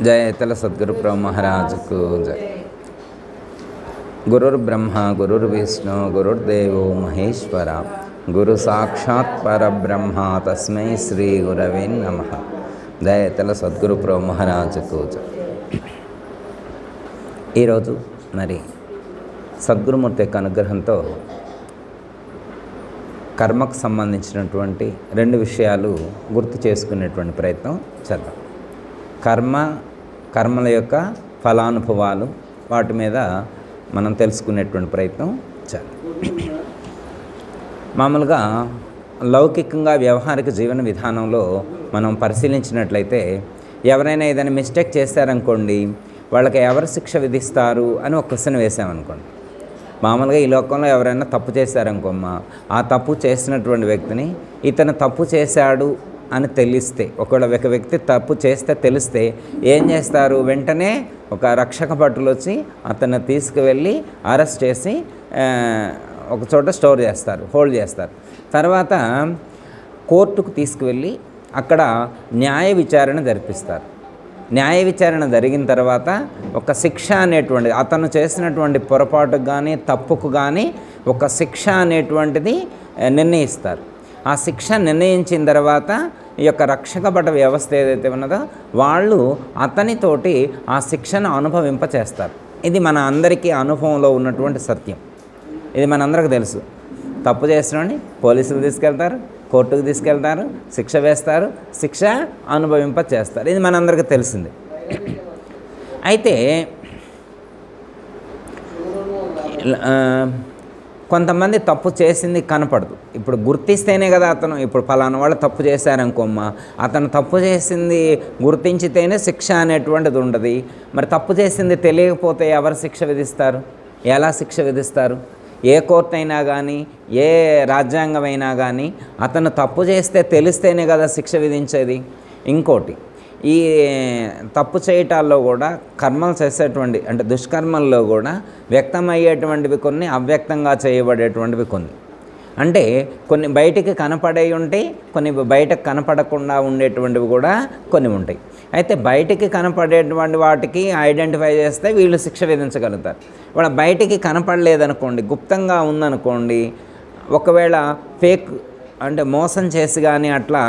जय सद्गुरु प्रभु महाराज को जय। गुरुर्ब्रह्मा गुरुर्विष्णु गुरुर्देवो महेश्वरा गुरु साक्षात् परब्रह्मा तस्मै श्री गुरवे नमः। जय सद्गुरु प्रभु महाराज को जय। ఈరోజు మరి సద్గురుమూర్తి యొక్క అనుగ్రహంతో కర్మకు సంబంధించినటువంటి రెండు విషయాలు గుర్తు చేసుకునేటువంటి ప్రయత్నం చేద్దాం. కర్మల యొక్క ఫలానుభవాలు వాటి మీద మనం తెలుసుకునేటువంటి ప్రయత్నం చేద్దాం. మామూలుగా లౌకికంగా వ్యవహారిక జీవన విధానంలో మనం పరిశీలించినట్లయితే ఎవరైనా ఏదైనా మిస్టేక్ చేశారనుకోండి, వాళ్ళకి ఎవరు శిక్ష విధిస్తారు అని ఒక క్వశ్చన్ వేసామనుకోండి. మామూలుగా ఈ లోకంలో ఎవరైనా తప్పు చేశారనుకోమ్మా, ఆ తప్పు చేసినటువంటి వ్యక్తిని ఇతను తప్పు చేశాడు అని తెలిస్తే, ఒకవేళ ఒక వ్యక్తి తప్పు చేస్తే తెలిస్తే ఏం చేస్తారు? వెంటనే ఒక రక్షక భటులు వచ్చి అతన్ని తీసుకువెళ్ళి అరెస్ట్ చేసి ఒక చోట స్టోర్ చేస్తారు, హోల్డ్ చేస్తారు. తర్వాత కోర్టుకు తీసుకువెళ్ళి అక్కడ న్యాయ విచారణ జరిపిస్తారు. న్యాయ విచారణ జరిగిన తర్వాత ఒక శిక్ష అనేటువంటిది, అతను చేసినటువంటి పొరపాటుకు కానీ తప్పుకు కానీ ఒక శిక్ష అనేటువంటిది నిర్ణయిస్తారు. ఆ శిక్ష నిర్ణయించిన తర్వాత ఈ యొక్క రక్షక భట వ్యవస్థ ఏదైతే ఉన్నదో వాళ్ళు అతనితోటి ఆ శిక్షను అనుభవింపచేస్తారు. ఇది మన అందరికీ అనుభవంలో ఉన్నటువంటి సత్యం. ఇది మనందరికీ తెలుసు. తప్పు చేసినోడిని పోలీసులు తీసుకెళ్తారు, కోర్టుకు తీసుకెళ్తారు, శిక్ష వేస్తారు, శిక్ష అనుభవింపచేస్తారు. ఇది మనందరికీ తెలిసింది. అయితే కొంతమంది తప్పు చేసింది కనపడదు. ఇప్పుడు గుర్తిస్తేనే కదా అతను, ఇప్పుడు ఫలానా వాళ్ళు తప్పు చేశారనుకోమ్మా, అతను తప్పు చేసింది గుర్తించితేనే శిక్ష అనేటువంటిది ఉండదు. మరి తప్పు చేసింది తెలియకపోతే ఎవరు శిక్ష విధిస్తారు? ఎలా శిక్ష విధిస్తారు? ఏ కోర్టు అయినా కానీ, ఏ రాజ్యాంగం అయినా కానీ అతను తప్పు చేస్తే తెలిస్తేనే కదా శిక్ష విధించేది. ఇంకోటి, ఈ తప్పు చేయటాల్లో కూడా కర్మలు చేసేటువంటి అంటే దుష్కర్మల్లో కూడా వ్యక్తమయ్యేటువంటివి కొన్ని, అవ్యక్తంగా చేయబడేటువంటివి కొన్ని. అంటే కొన్ని బయటికి కనపడే ఉంటాయి, కొన్ని బయటకు కనపడకుండా ఉండేటువంటివి కూడా కొన్ని ఉంటాయి. అయితే బయటికి కనపడేటువంటి వాటికి ఐడెంటిఫై చేస్తే వీళ్ళు శిక్ష విధించగలుగుతారు. వాళ్ళ బయటికి కనపడలేదనుకోండి, గుప్తంగా ఉందనుకోండి, ఒకవేళ ఫేక్ అంటే మోసం చేసి కానీ అట్లా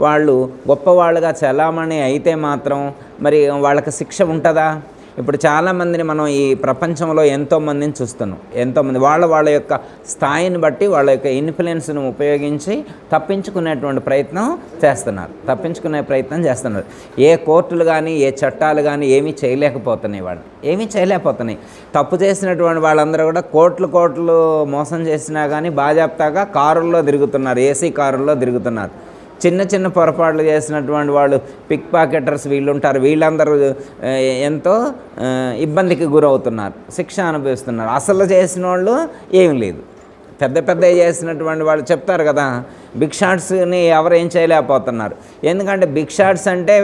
వాళ్ళు గొప్పవాళ్ళుగా చలామణి అయితే మాత్రం మరి వాళ్ళకి శిక్ష ఉంటుందా? ఇప్పుడు చాలామందిని మనం ఈ ప్రపంచంలో ఎంతోమందిని చూస్తున్నాం. ఎంతోమంది వాళ్ళ యొక్క స్థాయిని బట్టి వాళ్ళ యొక్క ఇన్ఫ్లుయెన్స్ను ఉపయోగించి తప్పించుకునే ప్రయత్నం చేస్తున్నారు. ఏ కోర్టులు కానీ ఏ చట్టాలు కానీ ఏమీ చేయలేకపోతున్నాయి. తప్పు చేసినటువంటి వాళ్ళందరూ కూడా కోట్లు మోసం చేసినా కానీ బాజాప్తాగా కారుల్లో తిరుగుతున్నారు, ఏసీ కారుల్లో తిరుగుతున్నారు. చిన్న పొరపాట్లు చేసినటువంటి వాళ్ళు, పిక్ పాకెటర్స్ వీళ్ళు ఉంటారు, వీళ్ళందరూ ఎంతో ఇబ్బందికి గురవుతున్నారు, శిక్ష అనుభవిస్తున్నారు. అసలు చేసిన వాళ్ళు ఏం లేదు. పెద్ద చేసినటువంటి వాళ్ళు చెప్తారు కదా, బిగ్ షాట్స్ని ఎవరు ఏం చేయలేకపోతున్నారు. ఎందుకంటే బిగ్ షాట్స్ అంటే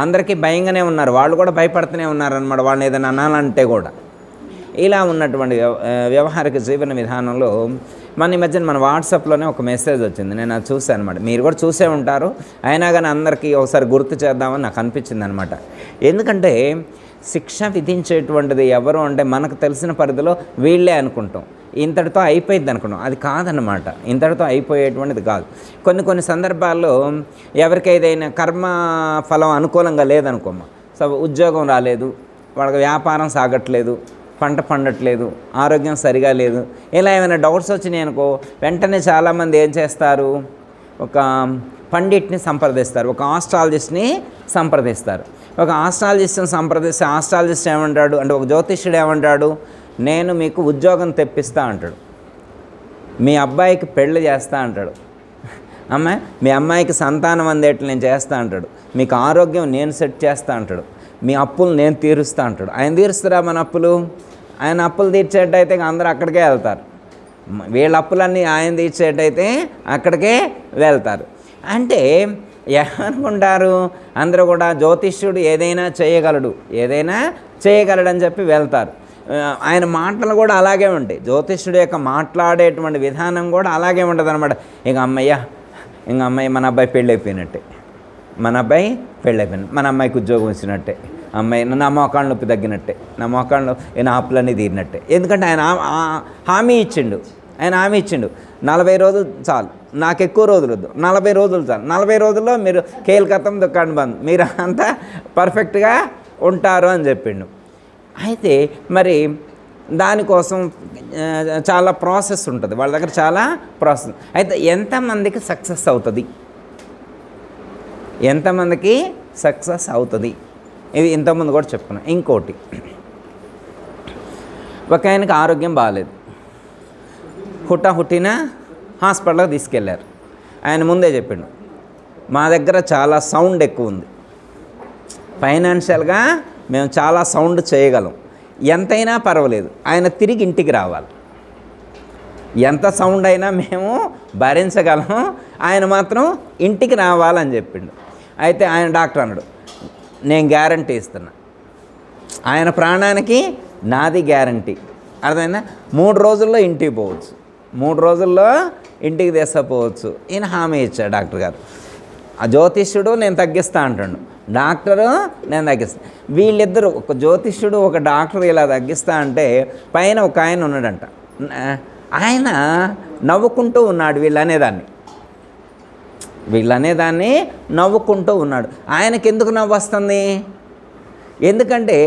అందరికీ భయంగానే ఉన్నారు, వాళ్ళు కూడా భయపడుతూనే ఉన్నారన్నమాట, వాళ్ళని ఏదైనా అనాలంటే కూడా. ఇలా ఉన్నటువంటి వ్యవహారిక జీవన విధానంలో మన ఈ మధ్యన మన వాట్సాప్లోనే ఒక మెసేజ్ వచ్చింది. నేను అది చూసాను అనమాట. మీరు కూడా చూసే ఉంటారు, అయినా కానీ అందరికీ ఒకసారి గుర్తు చేద్దామని నాకు అనిపించింది అనమాట. ఎందుకంటే శిక్ష విధించేటువంటిది ఎవరు అంటే మనకు తెలిసిన పరిధిలో వీళ్ళే అనుకుంటాం, ఇంతటితో అయిపోయింది అనుకున్నాం. అది కాదన్నమాట, ఇంతటితో అయిపోయేటువంటిది కాదు. కొన్ని సందర్భాల్లో ఎవరికి ఏదైనా కర్మ ఫలం అనుకూలంగా లేదనుకోమ్మా, సో ఉద్యోగం రాలేదు, వాళ్ళకి వ్యాపారం సాగట్లేదు, పంట పండట్లేదు, ఆరోగ్యం సరిగా లేదు, ఇలా ఏమైనా డౌట్స్ వచ్చినాయి అనుకో, వెంటనే చాలామంది ఏం చేస్తారు? ఒక పండిట్ని సంప్రదిస్తారు, ఒక ఆస్ట్రాలజిస్ట్ని సంప్రదిస్తారు. ఒక ఆస్ట్రాలజిస్ట్ని సంప్రదిస్తే ఆస్ట్రాలజిస్ట్ ఏమంటాడు అంటే, ఒక జ్యోతిష్యుడు ఏమంటాడు? నేను మీకు ఉద్యోగం తెప్పిస్తా అంటాడు, మీ అబ్బాయికి పెళ్ళి చేస్తా అంటాడు, మీ అమ్మాయికి సంతానం అందేట్లు నేను చేస్తా అంటాడు, మీకు ఆరోగ్యం నేను సెట్ చేస్తా అంటాడు, మీ అప్పులు నేను తీరుస్తా అంటాడు. ఆయన తీరుస్తారా మన అప్పులు? ఆయన అప్పులు తీర్చేటైతే అందరూ అక్కడికే వెళ్తారు. వీళ్ళ అప్పులన్నీ ఆయన తీర్చేటైతే అక్కడికే వెళ్తారు. అంటే ఏమనుకుంటారు? అందరూ కూడా జ్యోతిష్యుడు ఏదైనా చేయగలడని చెప్పి వెళ్తారు. ఆయన మాటలు కూడా అలాగే ఉంటాయి. జ్యోతిష్యుడు యొక్క మాట్లాడేటువంటి విధానం కూడా అలాగే ఉంటుంది అనమాట. ఇక అమ్మాయి మన అబ్బాయి పెళ్ళి అయిపోయినట్టే, మన అమ్మాయికి ఉద్యోగం వచ్చినట్టే, అమ్మాయి నా మోకాళ్ళ నొప్పి తగ్గినట్టే, నా మోకాళ్ళ నా అప్పులన్నీ తీరినట్టే. ఎందుకంటే ఆయన హామీ ఇచ్చిండు, 40 రోజులు చాలు, నాకు ఎక్కువ రోజులు వద్దు, 40 రోజులు చాలు, 40 రోజుల్లో మీరు కేల్కతం దుకాణం బంద్, మీరు అంతా పర్ఫెక్ట్గా ఉంటారు అని చెప్పిండు. అయితే మరి దానికోసం చాలా ప్రాసెస్ ఉంటుంది, వాళ్ళ దగ్గర చాలా ప్రాసెస్. అయితే ఎంతమందికి సక్సెస్ అవుతుంది, ఎంతమందికి సక్సెస్ అవుతుంది, ఇది ఇంతకుముందు కూడా చెప్పుకున్నాం. ఇంకోటి, ఒక ఆయనకి ఆరోగ్యం బాగాలేదు, హుట్టిన హాస్పిటల్కి తీసుకెళ్ళారు. ఆయన ముందే చెప్పిండు, మా దగ్గర చాలా సౌండ్ ఎక్కువ ఉంది, ఫైనాన్షియల్గా మేము చాలా సౌండ్ చేయగలం, ఎంతైనా పర్వాలేదు, ఆయన తిరిగి ఇంటికి రావాలి, ఎంత సౌండ్ అయినా మేము భరించగలం, ఆయన మాత్రం ఇంటికి రావాలని చెప్పిండు. అయితే ఆయన డాక్టర్ అన్నాడు, నేను గ్యారంటీ ఇస్తున్నా, ఆయన ప్రాణానికి నాది గ్యారంటీ, అర్థమైందా? 3 రోజుల్లో ఇంటికి పోవచ్చు, 3 రోజుల్లో ఇంటికి తీసుకుపోవచ్చు. ఈయన హామీ ఇచ్చాడు డాక్టర్ గారు. ఆ జ్యోతిష్యుడు నేను తగ్గిస్తా అంటాడు, డాక్టరు నేను తగ్గిస్తా. వీళ్ళిద్దరూ, ఒక జ్యోతిష్యుడు ఒక డాక్టర్ ఇలా తగ్గిస్తా అంటే పైన ఒక ఆయన ఉన్నాడంట, ఆయన నవ్వుకుంటూ ఉన్నాడు, వీళ్ళనేదాన్ని నవ్వుకుంటూ ఉన్నాడు. ఆయనకి ఎందుకు నవ్వు వస్తుంది? ఎందుకంటే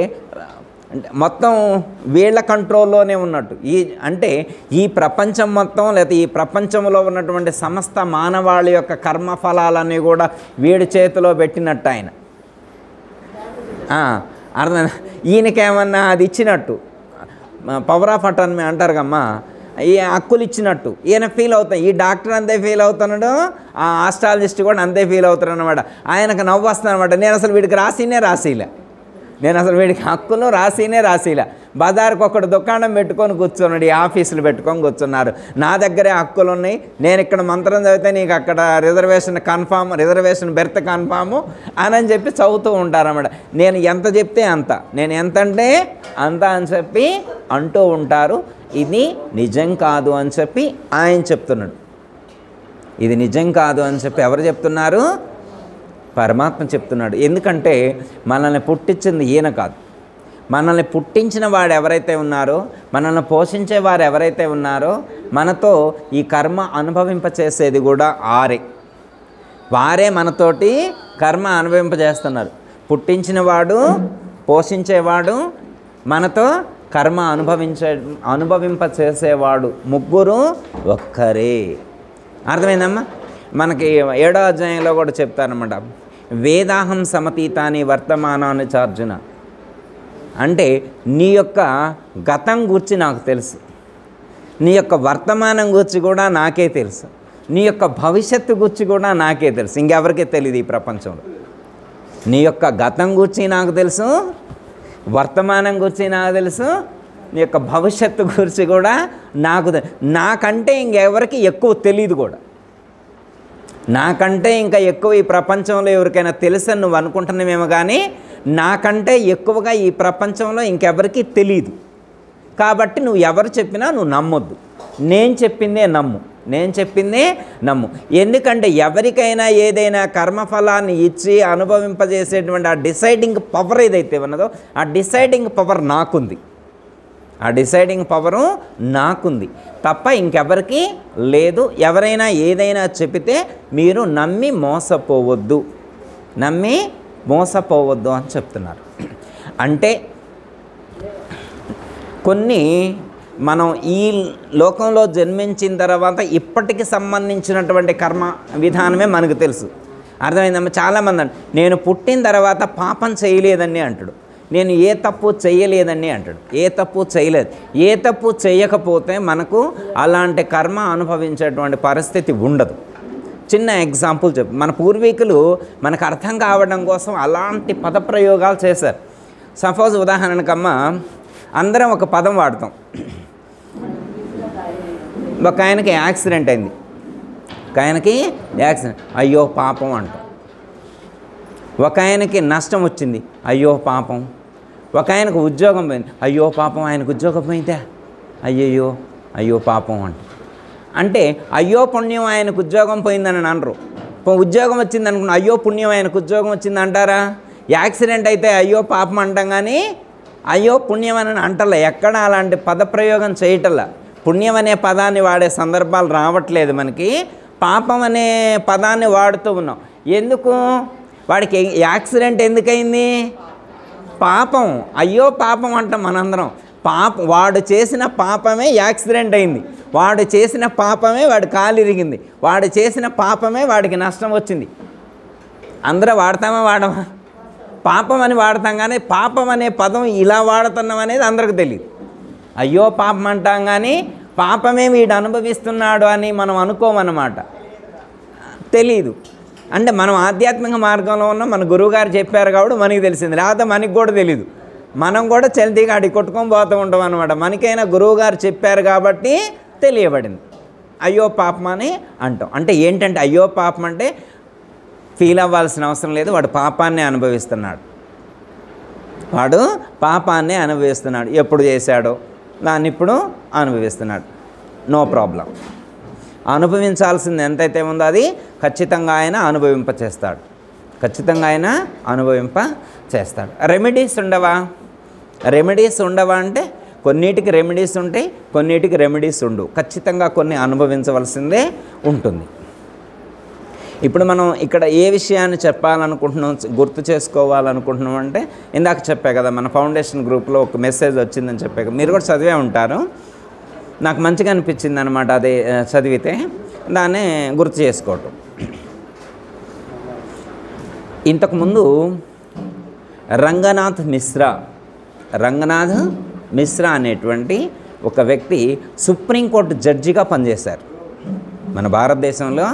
మొత్తం వీళ్ళ కంట్రోల్లోనే ఉన్నట్టు. ఈ ప్రపంచం మొత్తం, లేకపోతే ఈ ప్రపంచంలో ఉన్నటువంటి సమస్త మానవాళి యొక్క కర్మఫలాలన్నీ కూడా వీడి చేతిలో పెట్టినట్టు ఆయన. అర్థం, ఈయనకేమన్నా అది ఇచ్చినట్టు, పవర్ ఆఫ్ అటానమీ అంటారు కమ్మా, ఈ హక్కులు ఇచ్చినట్టు ఈయన ఫీల్ అవుతాడు. ఈ డాక్టర్ అంతే ఫీల్ అవుతున్నాడు, ఆ ఆస్ట్రాలజిస్ట్ కూడా అంతే ఫీల్ అవుతాడు అనమాట. ఆయనకు నవ్వు వస్తుంది అనమాట, నేను అసలు వీడికి రాసిలే, నేను అసలు వీడికి హక్కును రాసిలే. బజార్కి ఒకటి దుకాణం పెట్టుకొని కూర్చున్నాడు, ఈ ఆఫీసులు పెట్టుకొని కూర్చున్నారు, నా దగ్గరే హక్కులు ఉన్నాయి, నేను ఇక్కడ మంత్రం చదివితే నీకు అక్కడ రిజర్వేషన్ బెర్త్ కన్ఫాము అని చెప్పి చదువుతూ ఉంటారన్నమాట. నేను ఎంత చెప్తే అంత, నేను ఎంత అంటే అంత అని చెప్పి అంటూ ఉంటారు. ఇది నిజం కాదు అని చెప్పి ఆయన చెప్తున్నాడు. ఇది నిజం కాదు అని చెప్పి ఎవరు చెప్తున్నారు? పరమాత్మ చెప్తున్నాడు. ఎందుకంటే మనల్ని పుట్టించింది ఈయన కాదు, మనల్ని పుట్టించిన వాడు ఎవరైతే ఉన్నారో, మనల్ని పోషించేవారు ఎవరైతే ఉన్నారో, మనతో ఈ కర్మ అనుభవింపచేసేది కూడా వారే మనతోటి కర్మ అనుభవింపజేస్తున్నారు. పుట్టించినవాడు, పోషించేవాడు, మనతో కర్మ అనుభవింపచేసేవాడు, ముగ్గురు ఒక్కరే. అర్థమైందమ్మా? మనకి 7వ అధ్యాయంలో కూడా చెప్తారన్నమాట, వేదాహం సమతీతాని వర్తమానాన్ని చార్జున. అంటే నీ యొక్క గతం గురించి నాకు తెలుసు, నీ యొక్క వర్తమానం గురించి కూడా నాకే తెలుసు, నీ యొక్క భవిష్యత్తు గురించి కూడా నాకే తెలుసు, ఇంకెవరికీ తెలియదు ఈ ప్రపంచంలో. నీ యొక్క గతం గురించి నాకు తెలుసు, వర్తమానం గురించి నాకు తెలుసు, నీ యొక్క భవిష్యత్తు గురించి కూడా నాకంటే ఇంకెవరికి ఎక్కువ తెలియదు కూడా. నాకంటే ఇంకా ఎక్కువ ఈ ప్రపంచంలో ఎవరికైనా తెలుసని నువ్వు అనుకుంటున్నావేమో, కానీ నాకంటే ఎక్కువగా ఈ ప్రపంచంలో ఇంకెవరికి తెలియదు. కాబట్టి నువ్వు ఎవరు చెప్పినా నువ్వు నమ్మొద్దు, నేను చెప్పిందే నమ్ము. ఎందుకంటే ఎవరికైనా ఏదైనా కర్మఫలాన్ని ఇచ్చి అనుభవింపజేసేటువంటి ఆ డిసైడింగ్ పవర్ ఏదైతే ఉన్నదో, ఆ డిసైడింగ్ పవర్ నాకుంది తప్ప ఇంకెవరికి లేదు. ఎవరైనా ఏదైనా చెబితే మీరు నమ్మి మోసపోవద్దు అని చెప్తున్నారు. అంటే కొన్ని మనం ఈ లోకంలో జన్మించిన తర్వాత ఇప్పటికి సంబంధించినటువంటి కర్మ విధానమే మనకు తెలుసు. అర్థమైందమ్మా? చాలామంది నేను పుట్టిన తర్వాత పాపం చేయలేదని అంటాడు, నేను ఏ తప్పు చేయలేదని అంటాడు. ఏ తప్పు చేయకపోతే మనకు అలాంటి కర్మ అనుభవించేటువంటి పరిస్థితి ఉండదు. చిన్న ఎగ్జాంపుల్ చెప్పు. మన పూర్వీకులు మనకు అర్థం కావడం కోసం అలాంటి పదప్రయోగాలు చేశారు. సపోజ్ ఉదాహరణకమ్మా, అందరం ఒక పదం వాడతాం. ఒక ఆయనకి యాక్సిడెంట్ అయింది, అయ్యో పాపం అంటాం. ఒక ఆయనకి నష్టం వచ్చింది, అయ్యో పాపం. ఒక ఆయనకు ఉద్యోగం పోయింది, అయ్యో పాపం ఆయనకు ఉద్యోగం పోయిందా, అయ్యో పాపం అంటే అయ్యో పుణ్యం ఆయనకు ఉద్యోగం పోయిందని అనరు. ఉద్యోగం వచ్చింది అనుకున్నా, అయ్యో పుణ్యం ఆయనకు ఉద్యోగం వచ్చింది అంటారా? యాక్సిడెంట్ అయితే అయ్యో పాపం అంటాం కానీ అయ్యో పుణ్యం అని అంటలే. ఎక్కడ అలాంటి పదప్రయోగం చేయటల్లా. పుణ్యం అనే పదాన్ని వాడే సందర్భాలు రావట్లేదు మనకి. పాపం అనే పదాన్ని వాడుతూ ఉన్నాం. ఎందుకు? వాడికి యాక్సిడెంట్ ఎందుకైంది? పాపం. అయ్యో పాపం అంటాం మనందరం. వాడు చేసిన పాపమే యాక్సిడెంట్ అయింది. వాడు చేసిన పాపమే వాడి కాలు ఇరిగింది. వాడు చేసిన పాపమే వాడికి నష్టం వచ్చింది. అందరూ వాడతామా వాడమా? పాపం అని వాడతాం కానీ పాపం అనే పదం ఇలా వాడుతున్నాం అనేది అందరికి తెలియదు. అయ్యో పాపం అంటాం కానీ పాపమే వీడు అనుభవిస్తున్నాడు అని మనం అనుకోమన్నమాట. తెలీదు. అంటే మనం ఆధ్యాత్మిక మార్గంలో ఉన్న మన గురువుగారు చెప్పారు కాబట్టి మనకి తెలిసింది, లేకపోతే మనకి కూడా తెలీదు. మనం కూడా చల్తీగా అడి కొట్టుకొని పోతూ ఉంటాం అన్నమాట. మనకైనా గురువుగారు చెప్పారు కాబట్టి తెలియబడింది. అయ్యో పాపం అని అంటాం. అంటే ఏంటంటే అయ్యో పాపం అంటే ఫీల్ అవ్వాల్సిన అవసరం లేదు. వాడు పాపాన్ని అనుభవిస్తున్నాడు. వాడు పాపాన్ని అనుభవిస్తున్నాడు. ఎప్పుడు చేశాడో దాన్ని ఇప్పుడు అనుభవిస్తున్నాడు. No problem. అనుభవించాల్సింది ఎంతైతే ఉందో అది ఖచ్చితంగా ఆయన అనుభవింప చేస్తాడు. ఖచ్చితంగా ఆయన అనుభవింప చేస్తాడు. రెమెడీస్ ఉండవా? రెమెడీస్ ఉండవా అంటే కొన్నిటికి రెమెడీస్ ఉంటాయి, కొన్నిటికి రెమెడీస్ ఉండవు. ఖచ్చితంగా కొన్ని అనుభవించవలసిందే ఉంటుంది. ఇప్పుడు మనం ఇక్కడ ఏ విషయాన్ని చెప్పాలనుకుంటున్నాం, గుర్తు చేసుకోవాలనుకుంటున్నాం అంటే ఇందాక చెప్పా కదా, మన ఫౌండేషన్ గ్రూప్లో ఒక మెసేజ్ వచ్చిందని చెప్పాక మీరు కూడా చదివే ఉంటారు. నాకు మంచిగా అనిపించింది అనమాట అదే చదివితే, దాన్ని గుర్తు చేసుకోవటం. ఇంతకుముందు రంగనాథ్ మిశ్రా అనేటువంటి ఒక వ్యక్తి సుప్రీంకోర్టు జడ్జిగా పనిచేశారు. మన భారతదేశంలో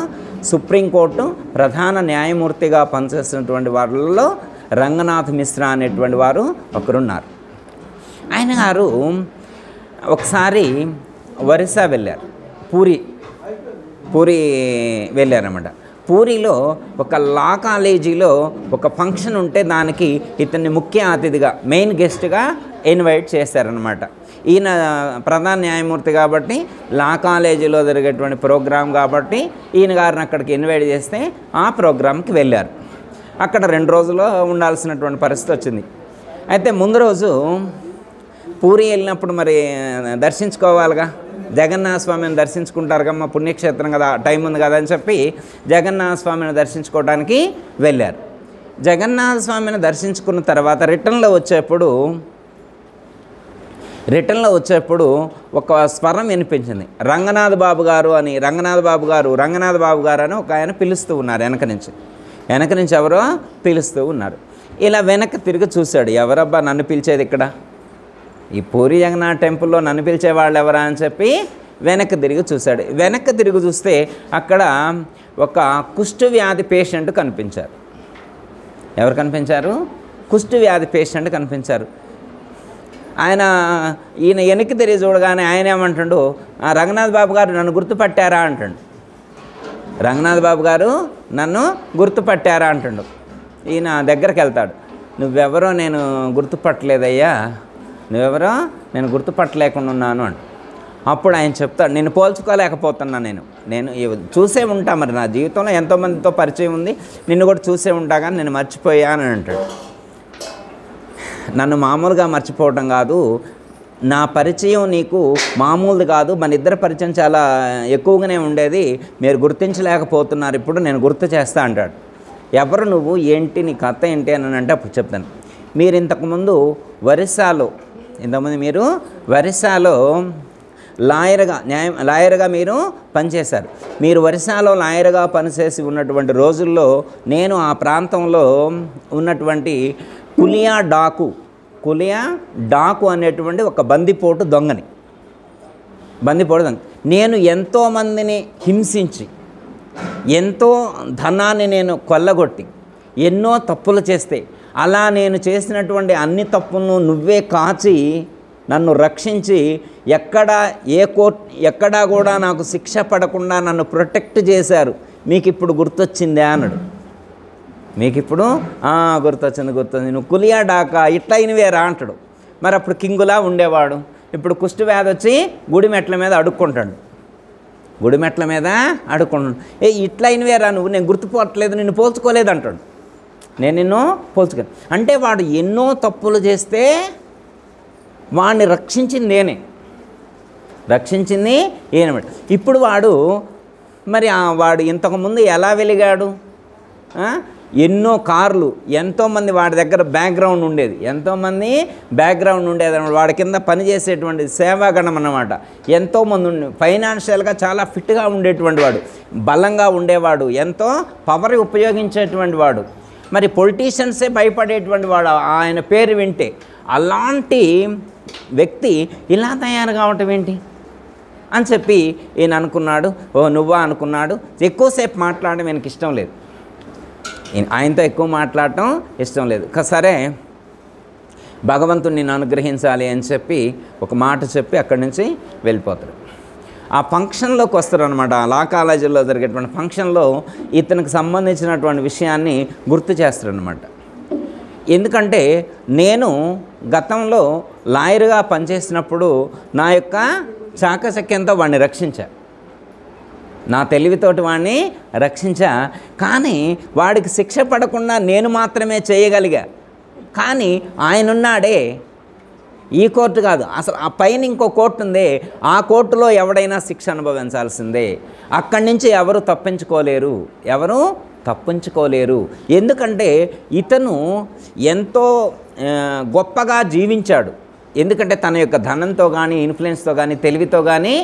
సుప్రీంకోర్టు ప్రధాన న్యాయమూర్తిగా పనిచేస్తున్నటువంటి వాళ్ళలో రంగనాథ్ మిశ్రా అనేటువంటి వారు ఒకరున్నారు. ఆయన గారు ఒకసారి ఒరిస్సా వెళ్ళారు. పూరి వెళ్ళారన్నమాట. పూరిలో ఒక లా కాలేజీలో ఒక ఫంక్షన్ ఉంటే దానికి ఇతన్ని ముఖ్య అతిథిగా, మెయిన్ గెస్ట్గా ఇన్వైట్ చేశారనమాట. ఈయన ప్రధాన న్యాయమూర్తి కాబట్టి లా కాలేజీలో జరిగేటువంటి ప్రోగ్రాం కాబట్టి ఈయన గారిని అక్కడికి ఇన్వైట్ చేస్తే ఆ ప్రోగ్రాంకి వెళ్ళారు. అక్కడ 2 రోజులు ఉండాల్సినటువంటి పరిస్థితి వచ్చింది. అయితే ముందు రోజు పూరి వెళ్ళినప్పుడు మరి దర్శించుకోవాలిగా, జగన్నాథ స్వామిని దర్శించుకుంటారు కమ్మా, పుణ్యక్షేత్రం కదా, టైం ఉంది కదా అని చెప్పి జగన్నాథ స్వామిని దర్శించుకోవడానికి వెళ్ళారు. జగన్నాథ స్వామిని దర్శించుకున్న తర్వాత రిటర్న్లో వచ్చేప్పుడు ఒక స్వరం వినిపించింది. రంగనాథ్ బాబు గారు అని ఒక ఆయన పిలుస్తూ ఉన్నారు. వెనక నుంచి ఎవరో పిలుస్తూ ఉన్నారు. ఇలా వెనక్కి తిరిగి చూశాడు. ఎవరబ్బా నన్ను పిలిచేది ఇక్కడ, ఈ పూరి జగన్నాథ్ టెంపుల్లో నన్ను పిలిచే వాళ్ళు ఎవరా అని చెప్పి వెనక్కి తిరిగి చూశాడు. వెనక్కి తిరిగి చూస్తే అక్కడ ఒక కుష్ఠవ్యాధి పేషెంట్ కనిపించారు. ఎవరు కనిపించారు? కుష్ఠవ్యాధి పేషెంట్ కనిపించారు. ఈయన వెనక్కి తిరిగి చూడగానే ఆయన ఏమంటాడు, రంగనాథ్ బాబు గారు నన్ను గుర్తుపట్టారా అంటాడు. రంగనాథ్ బాబు గారు నన్ను గుర్తుపట్టారా అంటాడు. ఈయన దగ్గరికి వెళ్తాడు. నువ్వెవరో నేను గుర్తుపట్టలేదయ్యా, నువ్వెవరో నేను గుర్తుపట్టలేకుండా ఉన్నాను అంట. అప్పుడు ఆయన చెప్తాడు, నేను పోల్చుకోలేకపోతున్నా, నేను చూసే ఉంటా, మరి నా జీవితంలో ఎంతోమందితో పరిచయం ఉంది, నిన్ను కూడా చూసే ఉంటా కానీ నేను మర్చిపోయాను అని అంటాడు. నన్ను మామూలుగా మర్చిపోవటం కాదు, నా పరిచయం నీకు మామూలుది కాదు, మన ఇద్దరి పరిచయం చాలా ఎక్కువగానే ఉండేది, మీరు గుర్తించలేకపోతున్నారు, ఇప్పుడు నేను గుర్తు చేస్తా అంటాడు. ఎవరు నువ్వు, ఏంటి నీ కథ ఏంటి అని అంటే అప్పుడు చెప్తాను. మీరు ఇంతకుముందు మీరు ఒరిస్సాలో లాయర్గా మీరు పనిచేశారు. మీరు ఒరిస్సాలో లాయర్గా పనిచేసి ఉన్నటువంటి రోజుల్లో నేను ఆ ప్రాంతంలో ఉన్నటువంటి కులియా డాకు అనేటువంటి ఒక బందిపోటు దొంగని. నేను ఎంతోమందిని హింసించి ఎంతో ధనాన్ని నేను కొల్లగొట్టి ఎన్నో తప్పులు చేస్తే అలా నేను చేసినటువంటి అన్ని తప్పులను నువ్వే కాచి నన్ను రక్షించి ఎక్కడా కూడా నాకు శిక్ష పడకుండా నన్ను ప్రొటెక్ట్ చేశారు. మీకు ఇప్పుడు గుర్తొచ్చిందే అన్నాడు. మీకు ఇప్పుడు గుర్తొచ్చింది, నువ్వు కులియా డాకా ఇట్లా ఇనివేరా అంటాడు. మరి అప్పుడు కింగులా ఉండేవాడు. ఇప్పుడు కుష్ఠవ్యాధి వచ్చి గుడి మెట్ల మీద అడుక్కుంటాడు. ఇట్లా ఇనివేరా నువ్వు, నేను గుర్తుపోవట్లేదు, నిన్ను పోల్చుకోలేదు అంటాడు. నేను నిన్ను పోల్చుకోను. అంటే వాడు ఎన్నో తప్పులు చేస్తే వాడిని రక్షించింది నేనే, రక్షించింది ఏనమాట. ఇప్పుడు వాడు మరి వాడు ఇంతకుముందు ఎలా వెలిగాడు? ఎన్నో కార్లు, ఎంతోమంది వాడి దగ్గర బ్యాక్గ్రౌండ్ ఉండేది, ఎంతోమంది బ్యాక్గ్రౌండ్ ఉండేది అన్నమాట. వాడి కింద పనిచేసేటువంటి సేవాగణం అన్నమాట. ఎంతోమంది ఫైనాన్షియల్గా చాలా ఫిట్గా ఉండేటువంటి వాడు, బలంగా ఉండేవాడు, ఎంతో పవర్ ఉపయోగించేటువంటి వాడు. మరి పొలిటీషియన్సే భయపడేటువంటి వాడు ఆయన పేరు వింటే. అలాంటి వ్యక్తి ఇలా తయారు కావటం ఏంటి అని చెప్పి ఈయన అనుకున్నాడు. ఓ నువ్వా అనుకున్నాడు. ఎక్కువసేపు మాట్లాడడం ఆయనకి ఇష్టం లేదు, ఆయనతో ఎక్కువ మాట్లాడటం ఇష్టం లేదు. సరే భగవంతుడు నిన్ను అనుగ్రహించాలి అని చెప్పి ఒక మాట చెప్పి అక్కడి నుంచి వెళ్ళిపోతాడు. ఆ ఫంక్షన్లోకి వస్తారు అనమాట. లా కాలేజీలో జరిగేటువంటి ఫంక్షన్లో ఇతనికి సంబంధించినటువంటి విషయాన్ని గుర్తు చేస్తాడనమాట. ఎందుకంటే నేను గతంలో లాయర్గా పనిచేసినప్పుడు నా యొక్క చాకచక్యంతో వాడిని రక్షించా, నా తెలివితోటి వాడిని రక్షించా. కానీ వాడికి శిక్ష పడకుండా నేను మాత్రమే చేయగలిగా. కానీ ఆయనున్నాడే, ఈ కోర్టు కాదు, అసలు ఆ పైన ఇంకో కోర్టు ఉంది, ఆ కోర్టులో ఎవడైనా శిక్ష అనుభవించాల్సిందే. అక్కడి నుంచి ఎవరు తప్పించుకోలేరు. ఎందుకంటే ఇతను ఎంతో గొప్పగా జీవించాడు. ఎందుకంటే తన యొక్క ధనంతో కానీ, ఇన్ఫ్లుయెన్స్తో కానీ, తెలివితో కానీ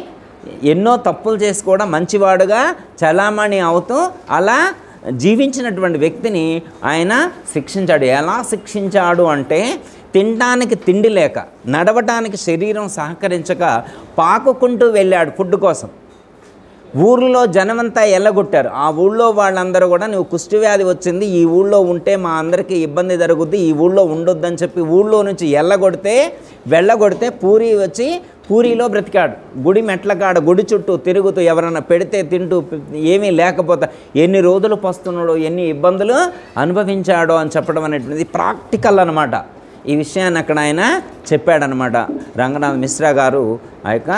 ఎన్నో తప్పులు చేసి కూడా మంచివాడుగా చలామణి అవుతూ అలా జీవించినటువంటి వ్యక్తిని ఆయన శిక్షించాడు. ఎలా శిక్షించాడు అంటే, తినడానికి తిండి లేక, నడవటానికి శరీరం సహకరించక పాకుకుంటూ వెళ్ళాడు ఫుడ్ కోసం. ఊర్లో జనమంతా ఎల్లగొట్టారు. ఆ ఊళ్ళో వాళ్ళందరూ కూడా నువ్వు కుష్ఠవ్యాధి వచ్చింది, ఈ ఊళ్ళో ఉంటే మా అందరికీ ఇబ్బంది జరుగుద్ది, ఈ ఊళ్ళో ఉండొద్దని చెప్పి ఊళ్ళో నుంచి వెళ్ళగొడితే పూరి వచ్చి పూరిలో బ్రతికాడు. గుడి మెట్ల కాడ గుడి చుట్టూ తిరుగుతూ ఎవరైనా పెడితే తింటూ, ఏమీ లేకపోతే ఎన్ని రోజులు పస్తున్నాడో, ఎన్ని ఇబ్బందులు అనుభవించాడో అని చెప్పడం అనేటువంటిది ప్రాక్టికల్ అనమాట. ఈ విషయాన్ని అక్కడ ఆయన చెప్పాడనమాట. రంగనాథ్ మిశ్రా గారు ఆ యొక్క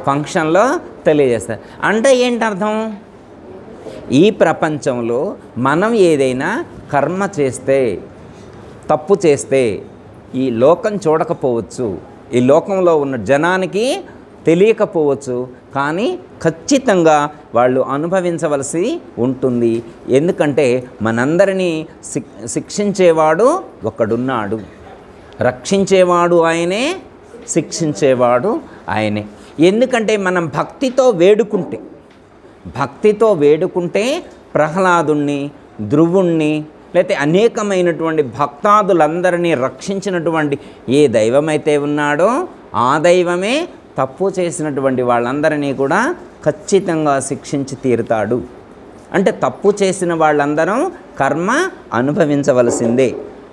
ఫంక్షన్లో తెలియజేస్తారు. అంటే ఏంటి అర్థం? ఈ ప్రపంచంలో మనం ఏదైనా కర్మ చేస్తే, తప్పు చేస్తే ఈ లోకం చూడకపోవచ్చు, ఈ లోకంలో ఉన్న జనానికి తెలియకపోవచ్చు, కానీ ఖచ్చితంగా వాళ్ళు అనుభవించవలసి ఉంటుంది. ఎందుకంటే మనందరినీ శిక్షించేవాడు ఒకడున్నాడు, రక్షించేవాడు ఆయనే, శిక్షించేవాడు ఆయనే. ఎందుకంటే మనం భక్తితో వేడుకుంటే ప్రహ్లాదుణ్ణి, ధ్రువుణ్ణి, లేకపోతే అనేకమైనటువంటి భక్తాదులందరినీ రక్షించినటువంటి ఏ దైవమైతే ఉన్నాడో ఆ దైవమే తప్పు చేసినటువంటి వాళ్ళందరినీ కూడా ఖచ్చితంగా శిక్షించి తీరుతాడు. అంటే తప్పు చేసిన వాళ్ళందరం కర్మ అనుభవించవలసిందే,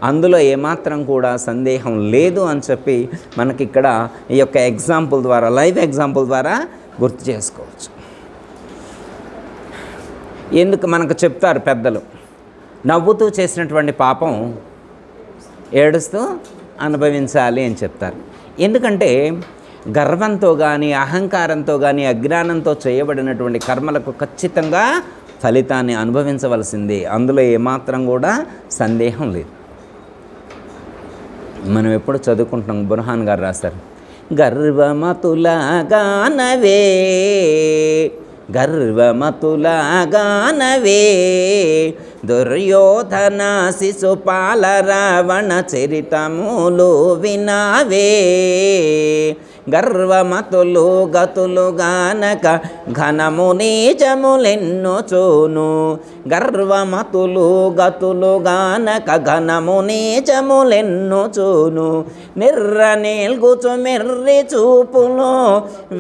అందులో ఏమాత్రం కూడా సందేహం లేదు అని చెప్పి మనకి ఇక్కడ ఈ యొక్క ఎగ్జాంపుల్ ద్వారా, లైవ్ ఎగ్జాంపుల్ ద్వారా గుర్తు చేసుకోవచ్చు. ఎందుకు మనకు చెప్తారు పెద్దలు, నవ్వుతూ చేసినటువంటి పాపం ఏడుస్తూ అనుభవించాలి అని చెప్తారు. ఎందుకంటే గర్వంతో కానీ, అహంకారంతో కానీ, అజ్ఞానంతో చేయబడినటువంటి కర్మలకు ఖచ్చితంగా ఫలితాన్ని అనుభవించవలసిందే, అందులో ఏమాత్రం కూడా సందేహం లేదు. మనం ఎప్పుడు చదువుకుంటున్నాం, బుర్హాన్ గారు రాస్తారు, గర్వమతులాగానవే దుర్యోధన శిశుపాల రావణ చరితములు వినావే. గర్వమతులు గతులు గానక ఘనము నీచములెన్నో చూను, గర్వమతులు గతులు గానక ఘనము నీచములెన్నో చూను, నిర్రనేల్గుచు మెర్రి చూపులు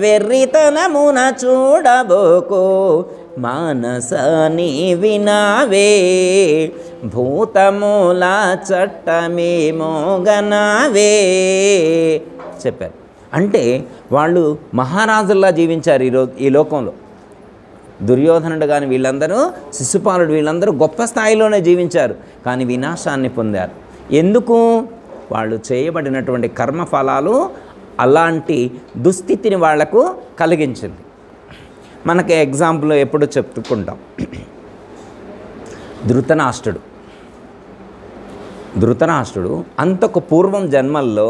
వెర్రితనమున చూడబోకు, మానస నీ వినావే భూతమూల చట్టమే మోగనావే చెప్పారు. అంటే వాళ్ళు మహారాజుల్లా జీవించారు ఈ లోకంలో. దుర్యోధనుడు కానీ వీళ్ళందరూ, శిశుపాలుడు వీళ్ళందరూ గొప్ప స్థాయిలోనే జీవించారు, కానీ వినాశాన్ని పొందారు. ఎందుకు? వాళ్ళు చేయబడినటువంటి కర్మఫలాలు అలాంటి దుస్థితిని వాళ్లకు కలిగించింది. మనకి ఎగ్జాంపుల్ ఎప్పుడు చెప్పుకుంటాం, ధృతరాష్ట్రుడు ధృతరాష్ట్రుడు అంతకు పూర్వం జన్మల్లో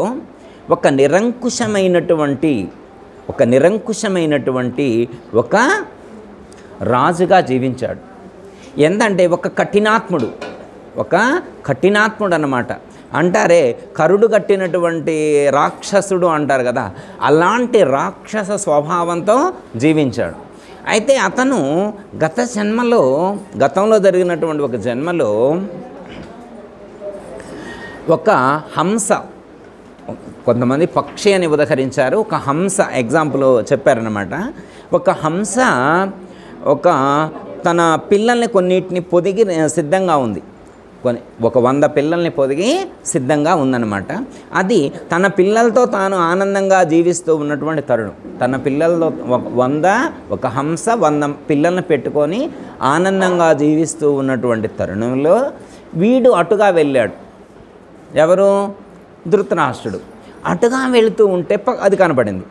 ఒక నిరంకుశమైనటువంటి ఒక రాజుగా జీవించాడు. ఎంతంటే ఒక కఠినాత్ముడు అన్నమాట. అంటారే కరుడు కట్టినటువంటి రాక్షసుడు అంటారు కదా, అలాంటి రాక్షస స్వభావంతో జీవించాడు. అయితే అతను గతంలో జరిగినటువంటి ఒక జన్మలో ఒక హంస, కొంతమంది పక్షి అని ఉదహరించారు, ఒక హంస ఎగ్జాంపుల్ చెప్పారన్నమాట. ఒక హంస తన పిల్లల్ని కొన్నిటిని పొదిగి సిద్ధంగా ఉంది. ఒక 100 పిల్లల్ని పొదిగి సిద్ధంగా ఉందన్నమాట. అది తన పిల్లలతో తాను ఆనందంగా జీవిస్తూ ఉన్నటువంటి తరుణం. తన పిల్లలతో ఒక హంస 100 పిల్లల్ని పెట్టుకొని ఆనందంగా జీవిస్తూ ఉన్నటువంటి తరుణంలో వీడు అటుగా వెళ్ళాడు. ఎవరు? ధృతరాష్ట్రుడు. అటుగా వెళుతూ ఉంటే అది కనపడింది.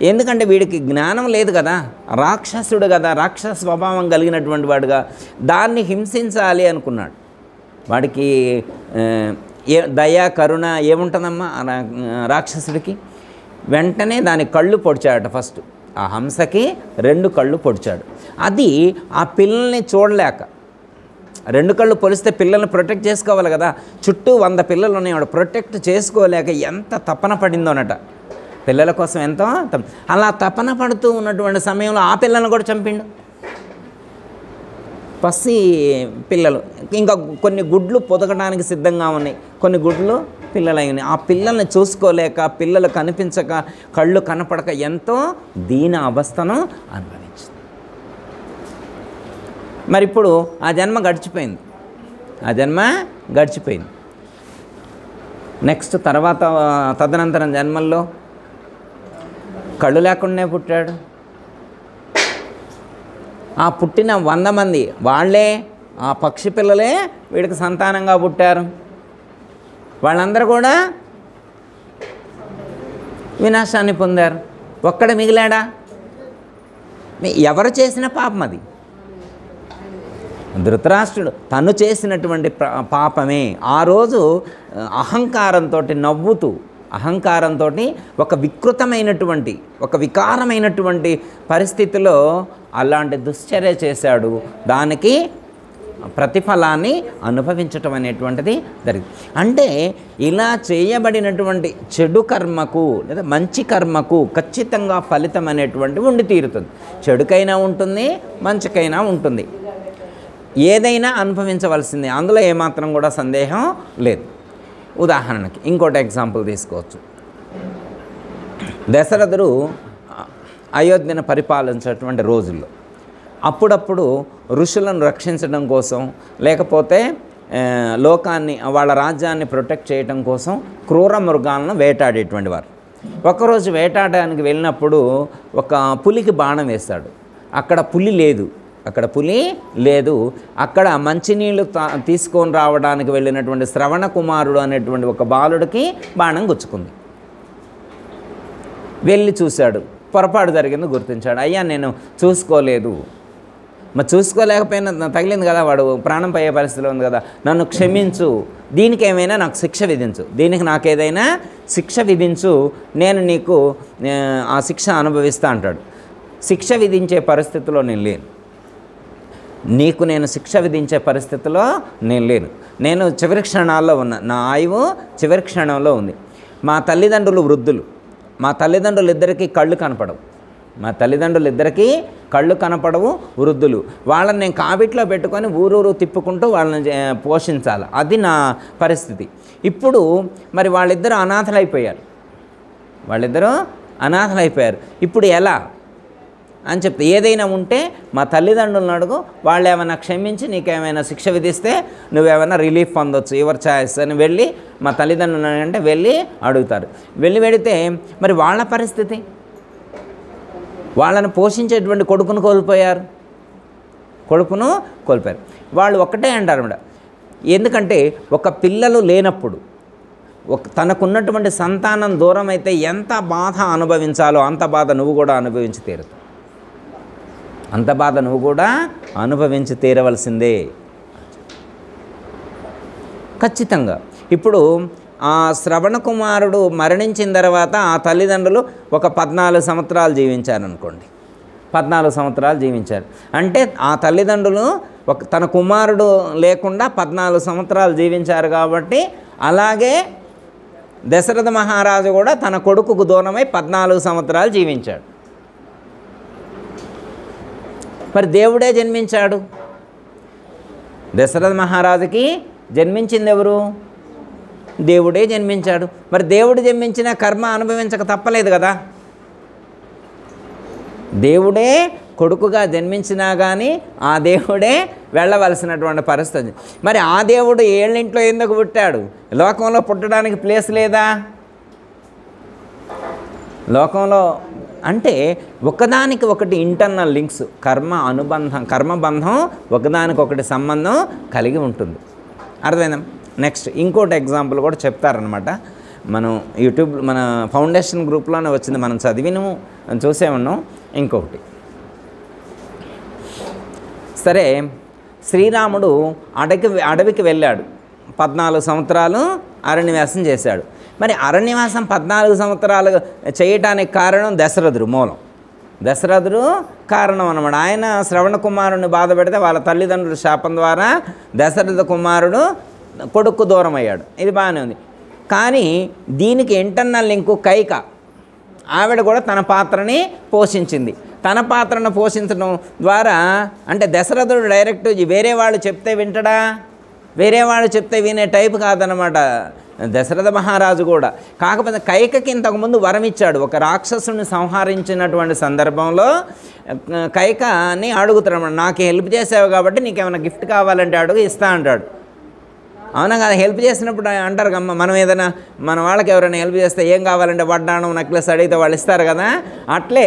ఎందుకంటే వీడికి జ్ఞానం లేదు కదా, రాక్షసుడు కదా, రాక్షస స్వభావం కలిగినటువంటి వాడుగా దాన్ని హింసించాలి అనుకున్నాడు. వాడికి దయ కరుణ ఏముంటుందమ్మా రాక్షసుడికి? వెంటనే దాని కళ్ళు పొడిచాడట. ఫస్ట్ ఆ హంసకి 2 కళ్ళు పొడిచాడు. అది ఆ పిల్లల్ని చూడలేక, 2 కళ్ళు పొలిస్తే పిల్లల్ని ప్రొటెక్ట్ చేసుకోవాలి కదా, చుట్టూ 100 పిల్లలు ఉన్నాయి, వాడు ప్రొటెక్ట్ చేసుకోలేక ఎంత తపన పడిందోనట. పిల్లల కోసం ఎంతో అలా తపన పడుతూ ఉన్నటువంటి సమయంలో ఆ పిల్లలను కూడా చంపిండు. పసి పిల్లలు, ఇంకా కొన్ని గుడ్లు పొదగడానికి సిద్ధంగా ఉన్నాయి, కొన్ని గుడ్లు పిల్లలు అయినాయి. ఆ పిల్లల్ని చూసుకోలేక, పిల్లలు కనిపించక, కళ్ళు కనపడక ఎంతో దీన అవస్థను అనుభవించింది. మరి ఇప్పుడు ఆ జన్మ గడిచిపోయింది. నెక్స్ట్ తదనంతరం జన్మల్లో కళ్ళు లేకుండానే పుట్టాడు. ఆ పుట్టిన 100 మంది వాళ్ళే, ఆ పక్షి పిల్లలే వీడికి సంతానంగా పుట్టారు. వాళ్ళందరూ కూడా వినాశాన్ని పొందారు. ఒక్కడ మిగిలాడా? ఎవరు చేసిన పాపం అది? ధృతరాష్ట్రుడు తను చేసినటువంటి పాపమే. ఆ రోజు అహంకారంతో నవ్వుతూ, అహంకారంతో ఒక వికారమైనటువంటి పరిస్థితిలో అలాంటి దుశ్చర్య చేశాడు. దానికి ప్రతిఫలాన్ని అనుభవించటం అనేటువంటిది జరిగింది. అంటే ఇలా చేయబడినటువంటి చెడు కర్మకు లేదా మంచి కర్మకు ఖచ్చితంగా ఫలితం అనేటువంటి ఉండి తీరుతుంది. చెడుకైనా ఉంటుంది, మంచికైనా ఉంటుంది. ఏదైనా అనుభవించవలసిందే, అందులో ఏమాత్రం కూడా సందేహం లేదు. ఉదాహరణకి ఇంకోటి ఎగ్జాంపుల్ తీసుకోవచ్చు. దశరథుడు అయోధ్యను పరిపాలించేటువంటి రోజుల్లో అప్పుడప్పుడు ఋషులను రక్షించడం కోసం, లేకపోతే లోకాన్ని, వాళ్ళ రాజ్యాన్ని ప్రొటెక్ట్ చేయడం కోసం క్రూర మృగాలను వేటాడేటువంటి వారు. ఒకరోజు వేటాడడానికి వెళ్ళినప్పుడు ఒక పులికి బాణం వేస్తాడు. అక్కడ పులి లేదు. అక్కడ మంచినీళ్ళు తీసుకొని రావడానికి వెళ్ళినటువంటి శ్రవణ కుమారుడు అనేటువంటి ఒక బాలుడికి బాణం గుచ్చుకుంది. వెళ్ళి చూశాడు, పొరపాటు జరిగింది గుర్తించాడు. అయ్యా నేను చూసుకోలేదు. మరి చూసుకోలేకపోయినా తగిలింది కదా, వాడు ప్రాణం పోయే పరిస్థితిలో ఉంది కదా, నన్ను క్షమించు, దీనికి ఏమైనా నాకు శిక్ష విధించు, నాకేదైనా శిక్ష విధించు, నేను నీకు ఆ శిక్ష అనుభవిస్తా అంటాడు. శిక్ష విధించే పరిస్థితిలో నేను లేను, నీకు నేను శిక్ష విధించే పరిస్థితిలో నేను లేను. నేను చివరి క్షణాల్లో ఉన్నా, నా ఆయువు చివరి క్షణంలో ఉంది. మా తల్లిదండ్రులు వృద్ధులు, మా తల్లిదండ్రులిద్దరికీ కళ్ళు కనపడవు, వృద్ధులు. వాళ్ళని నేను కాబిట్లో పెట్టుకొని ఊరూరు తిప్పుకుంటూ వాళ్ళని పోషించాలి, అది నా పరిస్థితి. ఇప్పుడు మరి వాళ్ళిద్దరూ అనాథలైపోయారు. ఇప్పుడు ఎలా అని చెప్తే, ఏదైనా ఉంటే మా తల్లిదండ్రులను అడుగు, వాళ్ళు ఏమైనా క్షమించి నీకేమైనా శిక్ష విధిస్తే నువ్వేమైనా రిలీఫ్ పొందొచ్చు, యువర్ చాయిస్ అని వెళ్ళి మా తల్లిదండ్రులు అంటే వెళ్ళి అడుగుతారు. వెళితే మరి వాళ్ళ పరిస్థితి, వాళ్ళని పోషించేటువంటి కొడుకును కోల్పోయారు. వాళ్ళు ఒక్కటే అంటారు మేడం, ఎందుకంటే ఒక పిల్లలు లేనప్పుడు తనకున్నటువంటి సంతానం దూరం అయితే ఎంత బాధ అనుభవించాలో అంత బాధ నువ్వు కూడా అనుభవించి తీరుతావు, తీరవలసిందే. ఖచ్చితంగా. ఇప్పుడు ఆ శ్రవణ కుమారుడు మరణించిన తర్వాత ఆ తల్లిదండ్రులు ఒక 14 సంవత్సరాలు జీవించారనుకోండి. 14 సంవత్సరాలు జీవించారు అంటే ఆ తల్లిదండ్రులు తన కుమారుడు లేకుండా 14 సంవత్సరాలు జీవించారు కాబట్టి, అలాగే దశరథ మహారాజు కూడా తన కొడుకుకు దూరమై 14 సంవత్సరాలు జీవించాడు. మరి దేవుడే జన్మించాడు. దశరథ మహారాజుకి జన్మించింది ఎవరు? దేవుడే జన్మించాడు. మరి దేవుడు జన్మించిన కర్మ అనుభవించక తప్పలేదు కదా. దేవుడే కొడుకుగా జన్మించినా కానీ ఆ దేవుడే వెళ్ళవలసినటువంటి పరిస్థితి. మరి ఆ దేవుడు ఏళ్ళింట్లో ఎందుకు పుట్టాడు? లోకంలో పుట్టడానికి ప్లేస్ లేదా? లోకంలో అంటే ఒకదానికి ఒకటి ఇంటర్నల్ లింక్స్, కర్మబంధం ఒకదానికొకటి సంబంధం కలిగి ఉంటుంది. అర్థమైందా? నెక్స్ట్ ఇంకోటి ఎగ్జాంపుల్ కూడా చెప్తారనమాట. మనం యూట్యూబ్ మన ఫౌండేషన్ గ్రూప్లోనే వచ్చింది, మనం చదివినము చూసే ఉన్నాం. ఇంకొకటి సరే, శ్రీరాముడు అడవికి వెళ్ళాడు, 14 సంవత్సరాలు అరణ్యవాసం చేశాడు. మరి అరణ్యవాసం 14 సంవత్సరాలు చేయటానికి కారణం దశరథుడు. దశరథుడు కారణం అన్నమాట. ఆయన శ్రవణ కుమారుని బాధ పెడితే వాళ్ళ తల్లిదండ్రుల శాపం ద్వారా దశరథ కుమారుడు కొడుకు దూరం అయ్యాడు. ఇది బాగానే ఉంది. కానీ దీనికి ఇంటర్నల్ లింకు కైక. ఆవిడ కూడా తన పాత్రని పోషించింది. తన పాత్రను పోషించడం ద్వారా అంటే దశరథుడు డైరెక్ట్ వేరే వాళ్ళు చెప్తే వింటడా? వేరే వాళ్ళు చెప్తే వినే టైపు కాదనమాట దశరథ మహారాజు కూడా. కాకపోతే కైకకి ఇంతకుముందు వరం ఇచ్చాడు. ఒక రాక్షసుని సంహరించినటువంటి సందర్భంలో కైకని అడుగుతాడు, నాకు హెల్ప్ చేసావు కాబట్టి నీకేమైనా గిఫ్ట్ కావాలంటే అడుగు, ఇస్తా అంటాడు. అవునా కదా? హెల్ప్ చేసినప్పుడు అంటారు కమ్మ, మనం ఏదైనా మన వాళ్ళకి ఎవరైనా హెల్ప్ చేస్తే ఏం కావాలంటే వడ్డాణం నెక్లెస్ అడిగితే వాళ్ళు ఇస్తారు కదా. అట్లే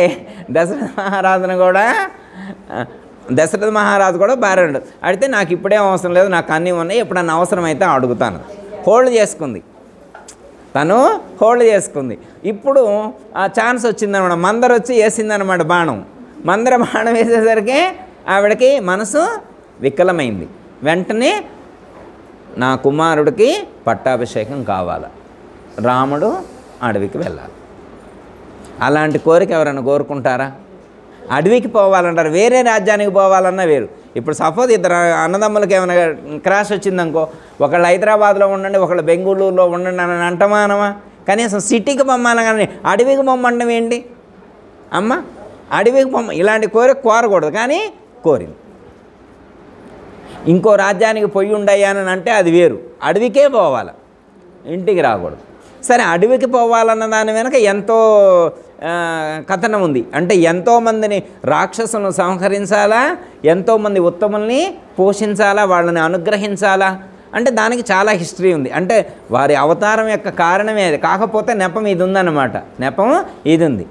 దశరథ మహారాజు కూడా భార్యడు అడిగితే నాకు ఇప్పుడేం అవసరం లేదు, నాకు అన్నీ ఉన్నాయి, ఎప్పుడన్నా అవసరమైతే అడుగుతాను. హోల్డ్ చేసుకుంది, తను హోల్డ్ చేసుకుంది. ఇప్పుడు ఆ ఛాన్స్ వచ్చిందనమాట. మందర వచ్చి వేసిందనమాట బాణం. మందర బాణం వేసేసరికి ఆవిడకి మనసు వికలమైంది. వెంటనే నా కుమారుడికి పట్టాభిషేకం కావాలి, రాముడు అడవికి వెళ్ళాలి. అలాంటి కోరిక ఎవరైనా కోరుకుంటారా? అడవికి పోవాలంటారు, వేరే రాజ్యానికి పోవాలన్నా వేరు. ఇప్పుడు సపోజ్ ఇద్దరు అన్నదమ్ములకి ఏమైనా క్రాష్ వచ్చిందనుకో, ఒకళ్ళు హైదరాబాద్లో ఉండండి, ఒకళ్ళు బెంగళూరులో ఉండండి అని అంటమానమా? కనీసం సిటీకి పొమ్మాలి కానీ అడవికి పొమ్మండం ఏంటి అమ్మ? అడవికి పొమ్మ ఇలాంటి కోరిక కోరకూడదు, కానీ కోరింది. ఇంకో రాజ్యానికి పొయ్యి ఉండయ్యానని అంటే అది వేరు, అడవికే పోవాలి, ఇంటికి రాకూడదు. సరే, అడవికి పోవాలన్న దాని వెనక ఎంతో కథనం ఉంది. అంటే ఎంతోమందిని రాక్షసులను సంహరించాలా, ఎంతోమంది ఉత్తముల్ని పోషించాలా, వాళ్ళని అనుగ్రహించాలా, అంటే దానికి చాలా హిస్టరీ ఉంది. అంటే వారి అవతారం యొక్క కారణమే అది. కాకపోతే నెపం ఇది ఉందన్నమాట, నెపం ఇది ఉంది.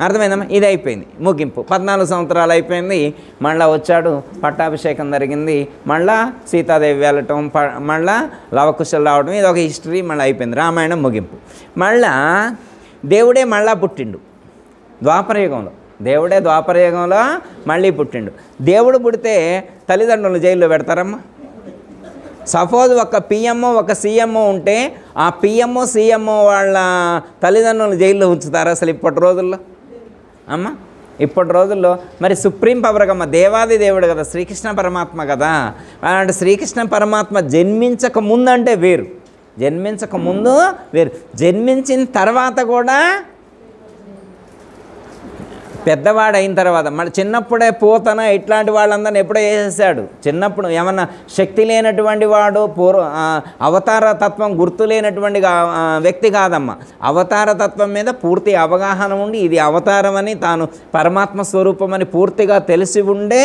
అర్థమైందమ్మా? ఇది అయిపోయింది, ముగింపు. 14 సంవత్సరాలు అయిపోయింది, మళ్ళీ వచ్చాడు, పట్టాభిషేకం జరిగింది, మళ్ళా సీతాదేవి వెళ్ళటం, మళ్ళా లవకుశలు రావడం, ఇది ఒక హిస్టరీ. మళ్ళీ అయిపోయింది, రామాయణం ముగింపు. మళ్ళా దేవుడే మళ్ళా పుట్టిండు ద్వాపరయుగంలో. దేవుడే ద్వాపరయుగంలో మళ్ళీ పుట్టిండు. దేవుడు పుడితే తల్లిదండ్రులు జైల్లో పెడతారమ్మా? సపోజ్ ఒక పిఎంఓ ఒక సీఎంఓ ఉంటే ఆ పిఎంఓ సీఎంఓ వాళ్ళ తల్లిదండ్రులు జైల్లో ఉంచుతారు అసలు ఇప్పటి రోజుల్లో అమ్మ? ఇప్పటి రోజుల్లో మరి సుప్రీం పవర్ కమ్మ, దేవాది దేవుడు కదా, శ్రీకృష్ణ పరమాత్మ కదా. అలాంటి శ్రీకృష్ణ పరమాత్మ జన్మించక ముందు అంటే వేరు, జన్మించక ముందు వేరు, జన్మించిన తర్వాత కూడా పెద్దవాడైన తర్వాత మళ్ళీ చిన్నప్పుడే పోతన ఇట్లాంటి వాళ్ళందరినీ ఎప్పుడో వేసేసాడు. చిన్నప్పుడు ఏమన్నా శక్తి లేనటువంటి వాడు, అవతార తత్వం గుర్తు లేనటువంటి వ్యక్తి కాదమ్మా. అవతార తత్వం మీద పూర్తి అవగాహన ఉండి ఇది అవతారం అని, తాను పరమాత్మ స్వరూపం అని పూర్తిగా తెలిసి ఉండే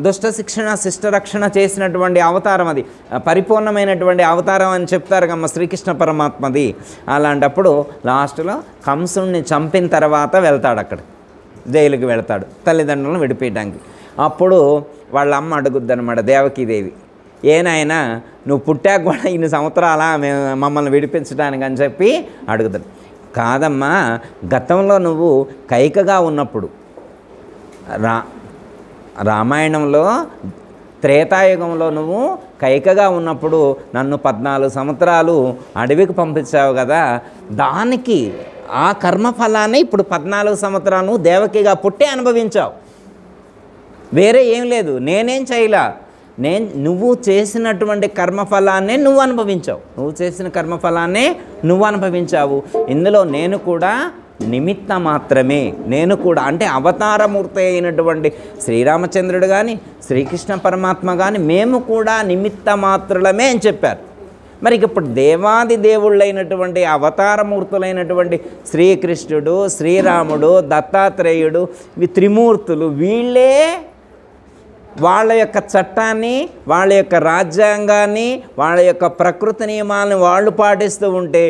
దుష్ట శిక్షణ శిష్ట రక్షణ చేసినటువంటి అవతారం అది, పరిపూర్ణమైనటువంటి అవతారం అని చెప్తారు కమ్మ శ్రీకృష్ణ పరమాత్మది. అలాంటప్పుడు లాస్ట్లో కంసుణ్ణి చంపిన తర్వాత వెళ్తాడు, అక్కడ జైలుకి వెళ్తాడు తల్లిదండ్రులను విడిపించడానికి. అప్పుడు వాళ్ళ అమ్మ అడుగుద్ది అనమాట, దేవకీదేవి, ఏనాయనా నువ్వు పుట్టాక కూడా ఇన్ని సంవత్సరాలా మమ్మల్ని విడిపించడానికి అని చెప్పి అడుగుతాడు. కాదమ్మా, గతంలో నువ్వు కైకగా ఉన్నప్పుడు రామాయణంలో త్రేతాయుగంలో నువ్వు కైకగా ఉన్నప్పుడు నన్ను 14 సంవత్సరాలు అడవికి పంపించావు కదా, దానికి ఆ కర్మఫలాన్ని ఇప్పుడు 14 సంవత్సరాలు దేవకిగా పుట్టి అనుభవించావు. వేరే ఏం లేదు, నేనేం చేయలా. నువ్వు చేసినటువంటి కర్మఫలాన్నే నువ్వు అనుభవించావు. నువ్వు చేసిన కర్మఫలాన్నే నువ్వు అనుభవించావు. ఇందులో నేను కూడా నిమిత్త మాత్రమే. నేను కూడా అంటే అవతారమూర్తి అయినటువంటి శ్రీరామచంద్రుడు కానీ శ్రీకృష్ణ పరమాత్మ కానీ మేము కూడా నిమిత్త మాత్రులమే అని చెప్పారు. మరి ఇప్పుడు దేవాది దేవుళ్ళైనటువంటి అవతారమూర్తులైనటువంటి శ్రీకృష్ణుడు, శ్రీరాముడు, దత్తాత్రేయుడు, ఈ త్రిమూర్తులు వీళ్ళే వాళ్ళ యొక్క చట్టాన్ని, వాళ్ళ యొక్క రాజ్యాంగాన్ని, వాళ్ళ యొక్క ప్రకృతి నియమాలను వాళ్ళు పాటిస్తూ ఉంటే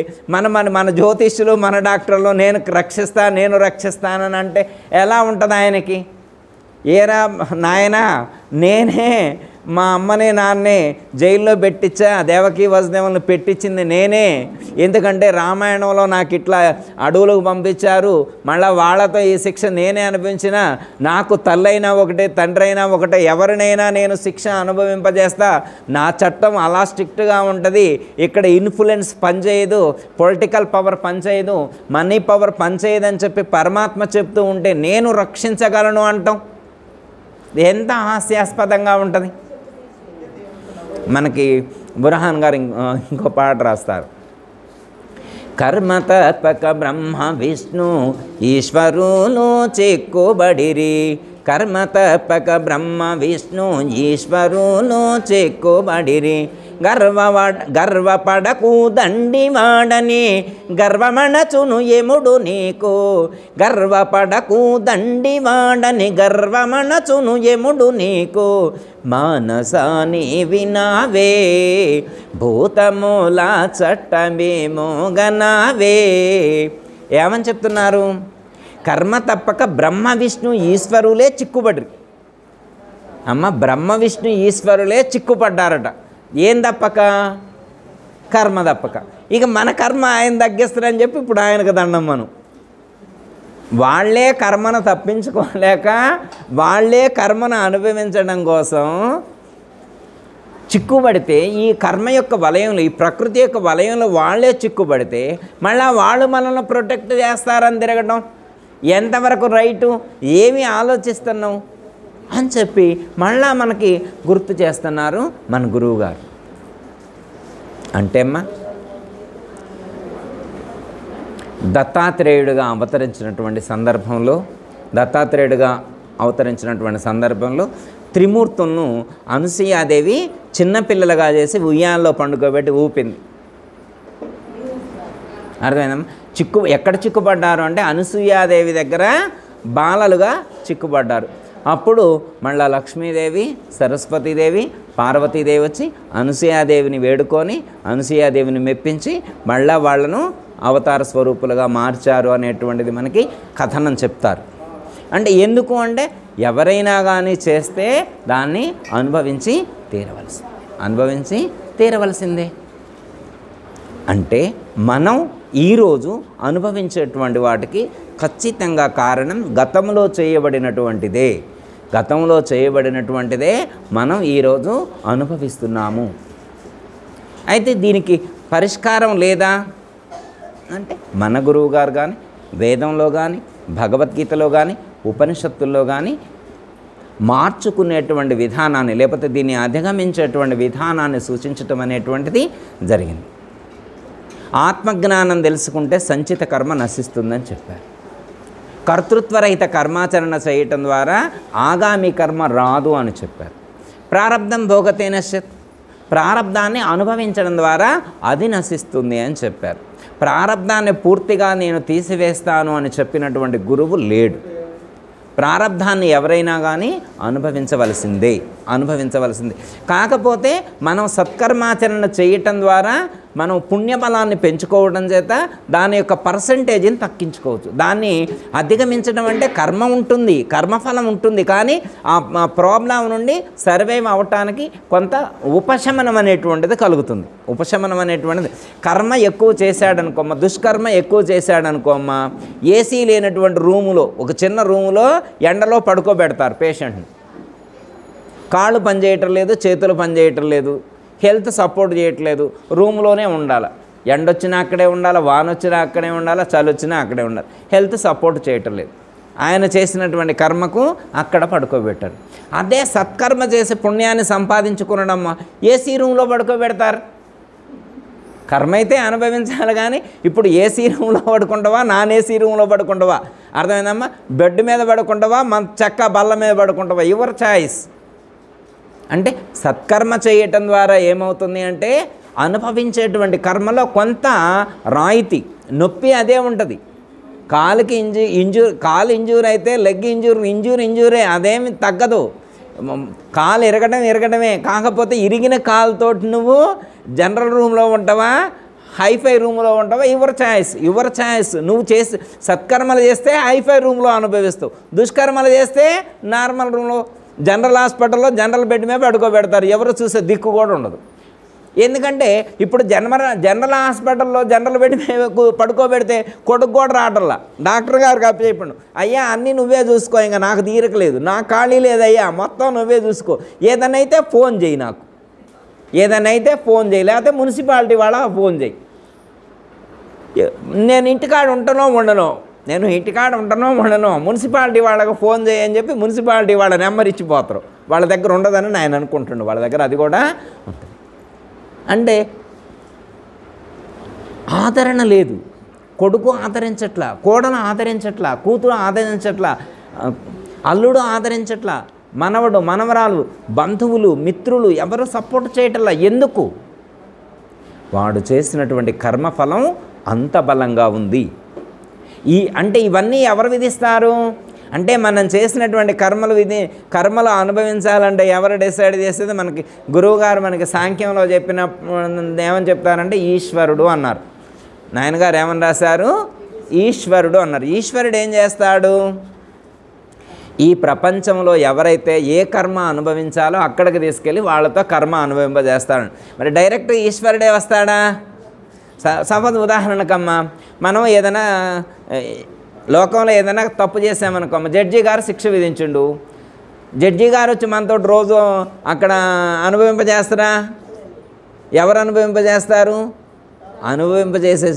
మన జ్యోతిష్యులు, మన డాక్టర్లు నేను రక్షిస్తానని అంటే ఎలా ఉంటుంది ఆయనకి? ఏరా నాయనా, నేనే మా అమ్మని నాన్నే జైల్లో పెట్టించా, దేవకీ వసుదేవులను పెట్టించింది నేనే. ఎందుకంటే రామాయణంలో నాకు ఇట్లా అడవులకు పంపించారు, మళ్ళీ వాళ్ళతో ఈ శిక్ష నేనే అనిపించిన. నాకు తల్లైనా ఒకటే, తండ్రి అయినా ఒకటే, ఎవరినైనా నేను శిక్ష అనుభవింపజేస్తా. నా చట్టం అలా స్ట్రిక్ట్గా ఉంటుంది. ఇక్కడ ఇన్ఫ్లుయెన్స్ పనిచేయదు, పొలిటికల్ పవర్ పనిచేయదు, మనీ పవర్ పనిచేయదని చెప్పి పరమాత్మ చెప్తూ ఉంటే నేను రక్షించగలను అంటాం. ఎంత హాస్యాస్పదంగా ఉంటుంది. మనకి బుర్హాన్ గారు ఇంకో పాట రాస్తారు. కర్మతత్పక బ్రహ్మ విష్ణు ఈశ్వరులు చెక్కుబడిరి. కర్మతత్పక బ్రహ్మ విష్ణు ఈశ్వరులు చెక్కుబడిరి. గర్వపడకు దండివాడని గర్వమణచును ఎముడు నీకు. గర్వపడకు దండివాడని గర్వమణచును ఎముడు నీకు. మానసాని వినావే భూతమూల చట్టమేమో గనావే. ఏమని చెప్తున్నారు? కర్మ తప్పక బ్రహ్మ విష్ణు ఈశ్వరులే చిక్కుబడిరి. బ్రహ్మ విష్ణు ఈశ్వరులే చిక్కుపడ్డారట. ఏం తప్పక? కర్మ తప్పక. ఇక మన కర్మ ఆయన తగ్గిస్తారని చెప్పి ఇప్పుడు ఆయనకు దండం. మనం వాళ్ళే కర్మను తప్పించుకోలేక వాళ్ళే కర్మను అనుభవించడం కోసం చిక్కుబడితే, ఈ కర్మ యొక్క వలయంలో, ఈ ప్రకృతి యొక్క వలయంలో వాళ్ళే చిక్కుబడితే మళ్ళీ వాళ్ళు మనల్ని ప్రొటెక్ట్ చేస్తారని తిరగడం ఎంతవరకు రైటు? ఏమి ఆలోచిస్తున్నావు అని చెప్పి మళ్ళా మనకి గుర్తు చేస్తున్నారు మన గురువు గారు. అంటే అమ్మా, దత్తాత్రేయుడిగా అవతరించినటువంటి సందర్భంలో త్రిమూర్తులను అనసూయాదేవి చిన్నపిల్లలుగా చేసి ఉయ్యాల్లో పండుకోబెట్టి ఊపింది. అర్థమైందమ్మా? ఎక్కడ చిక్కుపడ్డారు అంటే అనసూయాదేవి దగ్గర బాలలుగా చిక్కుపడ్డారు. అప్పుడు మళ్ళా లక్ష్మీదేవి, సరస్వతీదేవి, పార్వతీదేవి వచ్చి అనసూయాదేవిని వేడుకొని అనసూయాదేవిని మెప్పించి మళ్ళా వాళ్ళను అవతార స్వరూపులుగా మార్చారు అనేటువంటిది మనకి కథనం చెప్తారు. అంటే ఎందుకు అంటే ఎవరైనా కానీ చేస్తే దాన్ని అనుభవించి తీరవలసిందే. అంటే మనం ఈరోజు అనుభవించేటువంటి వాటికి ఖచ్చితంగా కారణం గతంలో చేయబడినటువంటిదే మనం ఈరోజు అనుభవిస్తున్నాము. అయితే దీనికి పరిష్కారం లేదా అంటే మన గురువు గారు కానీ వేదంలో కానీ భగవద్గీతలో కానీ ఉపనిషత్తుల్లో కానీ మార్చుకునేటువంటి విధానాన్ని, లేకపోతే దీన్ని అధిగమించేటువంటి విధానాన్ని సూచించటం అనేటువంటిది జరిగింది. ఆత్మజ్ఞానం తెలుసుకుంటే సంచిత కర్మ నశిస్తుందని చెప్పారు. కర్తృత్వరహిత కర్మాచరణ చేయటం ద్వారా ఆగామి కర్మ రాదు అని చెప్పారు. ప్రారబ్ధం భోగతే నశ్యత్, ప్రారబ్ధాన్ని అనుభవించడం ద్వారా అది నశిస్తుంది అని చెప్పారు. ప్రారబ్ధాన్ని పూర్తిగా నేను తీసివేస్తాను అని చెప్పినటువంటి గురువు లేడు. ప్రారబ్ధాన్ని ఎవరైనా కానీ అనుభవించవలసిందే. కాకపోతే మనం సత్కర్మాచరణ చేయటం ద్వారా మనం పుణ్యబలాన్ని పెంచుకోవడం చేత దాని యొక్క పర్సంటేజ్ని తగ్గించుకోవచ్చు. దాన్ని అధిగమించడం అంటే కర్మ ఉంటుంది, కర్మఫలం ఉంటుంది, కానీ ఆ ప్రాబ్లం నుండి సర్వైవ్ అవటానికి కొంత ఉపశమనం అనేటువంటిది కలుగుతుంది. ఉపశమనం అనేటువంటిది కర్మ ఎక్కువ చేశాడనుకోమ్మ, దుష్కర్మ ఎక్కువ చేశాడనుకోమ్మ, ఏసీ లేనటువంటి రూములో, ఒక చిన్న రూములో ఎండలో పడుకోబెడతారు పేషెంట్ని. కాళ్ళు పనిచేయటం లేదు, చేతులు పనిచేయటం లేదు, హెల్త్ సపోర్ట్ చేయట్లేదు, రూమ్లోనే ఉండాలి. ఎండొచ్చినా అక్కడే ఉండాలి, వాన వచ్చినా అక్కడే ఉండాలి, చలి వచ్చినా అక్కడే ఉండాలి. హెల్త్ సపోర్ట్ చేయటం లేదు. ఆయన చేసినటువంటి కర్మకు అక్కడ పడుకోబెట్టారు. అదే సత్కర్మ చేసి పుణ్యాన్ని సంపాదించుకునడమ్మా ఏసీ రూమ్లో పడుకోబెడతారు. కర్మ అయితే అనుభవించాలి, కానీ ఇప్పుడు ఏసీ రూమ్లో పడుకుంటావా, నాన్ ఏసీ రూమ్లో పడుకుంటావా, అర్థమైందమ్మా? బెడ్ మీద పడుకుంటావా, మన చెక్క బల్ల మీద పడుకుంటావా, యువర్ చాయిస్. అంటే సత్కర్మ చేయటం ద్వారా ఏమవుతుంది అంటే అనుభవించేటువంటి కర్మలో కొంత రాయితీ, నొప్పి అదే ఉంటుంది. కాలుకి కాలు ఇంజూర్ అయితే లెగ్ ఇంజూరే, అదేమి తగ్గదు. కాలు ఇరగడమే. కాకపోతే ఇరిగిన కాలుతోటి నువ్వు జనరల్ రూమ్లో ఉంటావా, హైఫై రూమ్లో ఉంటావా, యువర్ ఛాయిస్. నువ్వు చేసి సత్కర్మలు చేస్తే హైఫై రూమ్లో అనుభవిస్తావు, దుష్కర్మలు చేస్తే నార్మల్ రూమ్లో, జనరల్ హాస్పిటల్లో జనరల్ బెడ్ మీద పడుకోబెడతారు. ఎవరు చూసే దిక్కు కూడా ఉండదు. ఎందుకంటే ఇప్పుడు జనరల్ హాస్పిటల్లో జనరల్ బెడ్ మీద పడుకోబెడితే కొడుకు కూడా రావటంలా. డాక్టర్ గారికి అప్పచెప్పండు, అయ్యా అన్నీ నువ్వే చూసుకో, ఇంకా నాకు తీరకలేదు, నాకు ఖాళీ లేదయ్యా, మొత్తం నువ్వే చూసుకో, ఏదైనా ఫోన్ చేయి, నాకు ఏదైనా ఫోన్ చేయి, లేకపోతే మున్సిపాలిటీ వాళ్ళకి ఫోన్ చేయి. నేను ఇంటికాడ ఉంటానో ఉండనో మున్సిపాలిటీ వాళ్ళకి ఫోన్ చేయని చెప్పి మున్సిపాలిటీ వాళ్ళ నెంబర్ ఇచ్చిపోతారు. వాళ్ళ దగ్గర ఉండదని నేను అనుకుంటుండు, వాళ్ళ దగ్గర అది కూడా ఉంటుంది. అంటే ఆదరణ లేదు. కొడుకు ఆదరించట్లా, కోడలు ఆదరించట్లా, కూతురు ఆదరించట్లా, అల్లుడు ఆదరించట్లా, మనవడు మనవరాలు బంధువులు మిత్రులు ఎవరు సపోర్ట్ చేయటల్లా. ఎందుకు? వాడు చేసినటువంటి కర్మఫలం అంత బలంగా ఉంది. అంటే ఇవన్నీ ఎవరు విధిస్తారు అంటే మనం చేసినటువంటి కర్మలు అనుభవించాలంటే ఎవరు డిసైడ్ చేసేది? మనకి గురువుగారు మనకి సాంఖ్యంలో చెప్పిన ఏమని చెప్తారంటే ఈశ్వరుడు అన్నారు. నాయనగారు ఏమని రాశారు? ఈశ్వరుడు అన్నారు. ఈశ్వరుడు ఏం చేస్తాడు? ఈ ప్రపంచంలో ఎవరైతే ఏ కర్మ అనుభవించాలో అక్కడికి తీసుకెళ్ళి వాళ్ళతో కర్మ అనుభవింపజేస్తాడు. మరి డైరెక్ట్ ఈశ్వరుడే వస్తాడా? సపోజ్ ఉదాహరణకమ్మా, మనం ఏదైనా లోకంలో ఏదైనా తప్పు చేసామనుకోమ్మ, జడ్జి గారు శిక్ష విధించుండు. జడ్జి గారు వచ్చి మనతో రోజు అక్కడ అనుభవింపజేస్తారా? ఎవరు అనుభవింపజేస్తారు? అనుభవింపజేసే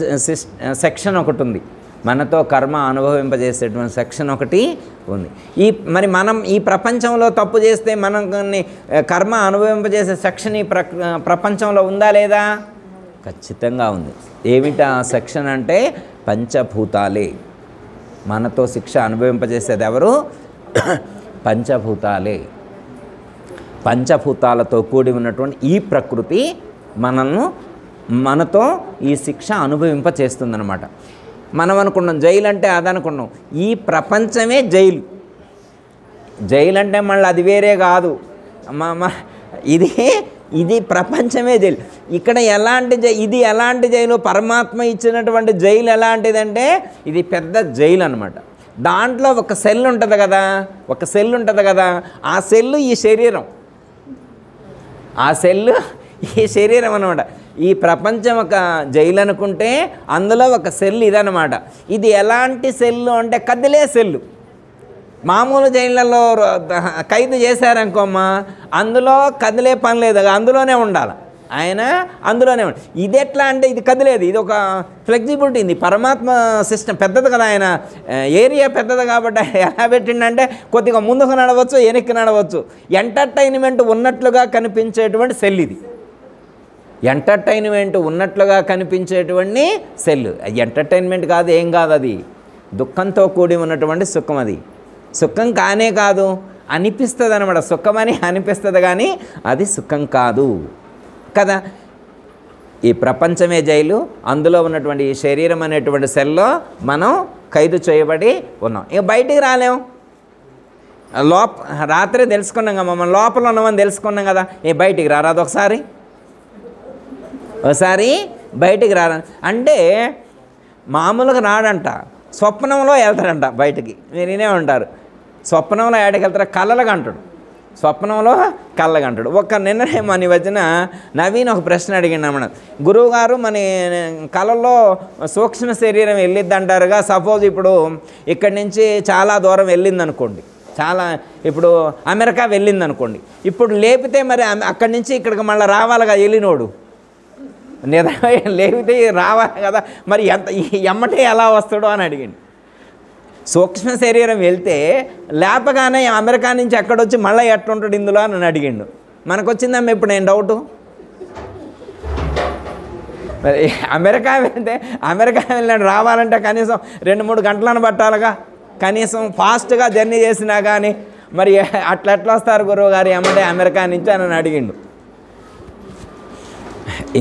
సెక్షన్ ఒకటి ఉంది, మనతో కర్మ అనుభవింపజేసేటువంటి సెక్షన్ ఒకటి ఉంది. మరి మనం ఈ ప్రపంచంలో తప్పు చేస్తే మనం కర్మ అనుభవింపజేసే సెక్షన్ ఈ ప్రపంచంలో ఉందా లేదా? ఖచ్చితంగా ఉంది. ఏమిటా సెక్షన్ అంటే పంచభూతాలే. మనతో శిక్ష అనుభవింపజేసేది ఎవరు? పంచభూతాలే. పంచభూతాలతో కూడి ఉన్నటువంటి ఈ ప్రకృతి మనతో ఈ శిక్ష అనుభవింపచేస్తుందన్నమాట. మనం అనుకున్నాం జైలు అంటే అదనుకున్నాం. ఈ ప్రపంచమే జైలు. జైలు అంటే మళ్ళీ అది వేరే కాదు, ఇది ప్రపంచమే జైలు. ఇక్కడ ఇది ఎలాంటి జైలు? పరమాత్మ ఇచ్చినటువంటి జైలు ఎలాంటిదంటే ఇది పెద్ద జైలు అనమాట. దాంట్లో ఒక సెల్ ఉంటుంది కదా, ఆ సెల్లు ఈ శరీరం, ఈ శరీరం అనమాట. ఈ ప్రపంచం ఒక జైలు అనుకుంటే అందులో ఒక సెల్ ఇదనమాట. ఇది ఎలాంటి సెల్లు అంటే కదిలే సెల్లు. మామూలు జైళ్ళల్లో ఖైదు చేశారనుకోమ్మా, అందులో కదిలే పని లేదు, అందులోనే ఉండాలి ఆయన, అందులోనే ఉండాలి. ఇది ఎట్లా అంటే ఇది కదిలేదు, ఇది ఒక ఫ్లెక్సిబిలిటీ ఉంది. పరమాత్మ సిస్టమ్ పెద్దది కదా, ఆయన ఏరియా పెద్దది కాబట్టి ఎలా పెట్టిండంటే కొద్దిగా ముందుకు నడవచ్చు, వెనక్కి నడవచ్చు. ఎంటర్టైన్మెంట్ ఉన్నట్లుగా కనిపించేటువంటి సెల్ ఇది. ఎంటర్టైన్మెంట్ ఉన్నట్లుగా కనిపించేటువంటి సెల్. ఎంటర్టైన్మెంట్ కాదు, ఏం కాదు, అది దుఃఖంతో కూడి ఉన్నటువంటి సుఖం. అది సుఖం కానే కాదు, అనిపిస్తుంది అనమాట. సుఖమని అనిపిస్తుంది కానీ అది సుఖం కాదు కదా. ఈ ప్రపంచమే జైలు, అందులో ఉన్నటువంటి ఈ శరీరం అనేటువంటి సెల్లో మనం ఖైదు చేయబడి ఉన్నాం. ఇక బయటికి రాలేం. రాత్రే తెలుసుకున్నాం కదా, మనం లోపల ఉన్నామని తెలుసుకున్నాం కదా. బయటికి రారాదు ఒకసారి బయటికి రారా అంటే మామూలుగా రాడంట, స్వప్నంలో వెళ్తాడంట బయటికి. మీరు వినే ఉంటారు, స్వప్నంలో ఏడకి వెళ్తారా? కళ్ళగా అంటాడు, స్వప్నంలో కళ్ళగా అంటాడు. నిన్ననే మన వచ్చిన నవీన్ ఒక ప్రశ్న అడిగిండు అన్నమాట. గురువుగారు మన కళల్లో సూక్ష్మ శరీరం వెళ్ళిద్ది అంటారుగా, సపోజ్ ఇప్పుడు ఇక్కడి నుంచి చాలా దూరం వెళ్ళింది అనుకోండి, చాలా. ఇప్పుడు అమెరికా వెళ్ళింది అనుకోండి, ఇప్పుడు లేపితే మరి అక్కడి నుంచి ఇక్కడికి మళ్ళీ రావాలిగా వెళ్ళినోడు, లేపితే రావాలి కదా, మరి ఎమ్మటే ఎలా వస్తాడో అని అడిగిండు. సూక్ష్మ శరీరం వెళ్తే లేపగానే అమెరికా నుంచి ఎక్కడొచ్చి మళ్ళీ ఎట్లుంటాడు ఇందులో అని అడిగిండు. మనకు వచ్చిందమ్మా ఇప్పుడు నేను డౌటు. మరి అమెరికా వెళ్ళినాడు రావాలంటే కనీసం 2-3 గంటలను పట్టాలిగా, కనీసం ఫాస్ట్గా జర్నీ చేసినా కానీ. మరి అట్లా ఎట్లా వస్తారు గురువు గారు ఏమంటే అమెరికా నుంచి అని అడిగిండు.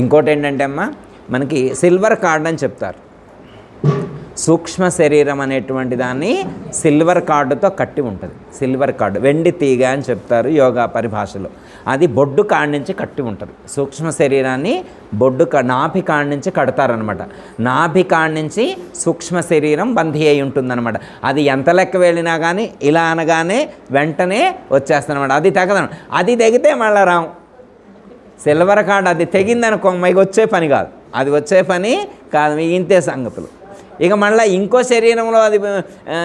ఇంకోటి ఏంటంటే అమ్మ, మనకి సిల్వర్ కార్డ్ అని చెప్తారు. సూక్ష్మ శరీరం అనేటువంటి దాన్ని సిల్వర్ కార్డుతో కట్టి ఉంటుంది. సిల్వర్ కార్డు, వెండి తీగ అని చెప్తారు యోగా పరిభాషలో. అది బొడ్డు కాడి నుంచి కట్టి ఉంటుంది. సూక్ష్మ శరీరాన్ని నాభి కాడి నుంచి కడతారనమాట. నాభి కాడి నుంచి సూక్ష్మ శరీరం బంధీ అయి ఉంటుందన్నమాట. అది ఎంత లెక్క వెళ్ళినా కానీ ఇలా అనగానే వెంటనే వచ్చేస్తానమాట. అది తెగదనం, అది తెగితే మళ్ళీ రాం. సిల్వర్ కార్డు అది తెగిందనుకో మీకు వచ్చే పని కాదు, అది వచ్చే పని కాదు, మీకు ఇంతే సంగతులు. ఇక మళ్ళీ ఇంకో శరీరంలో అది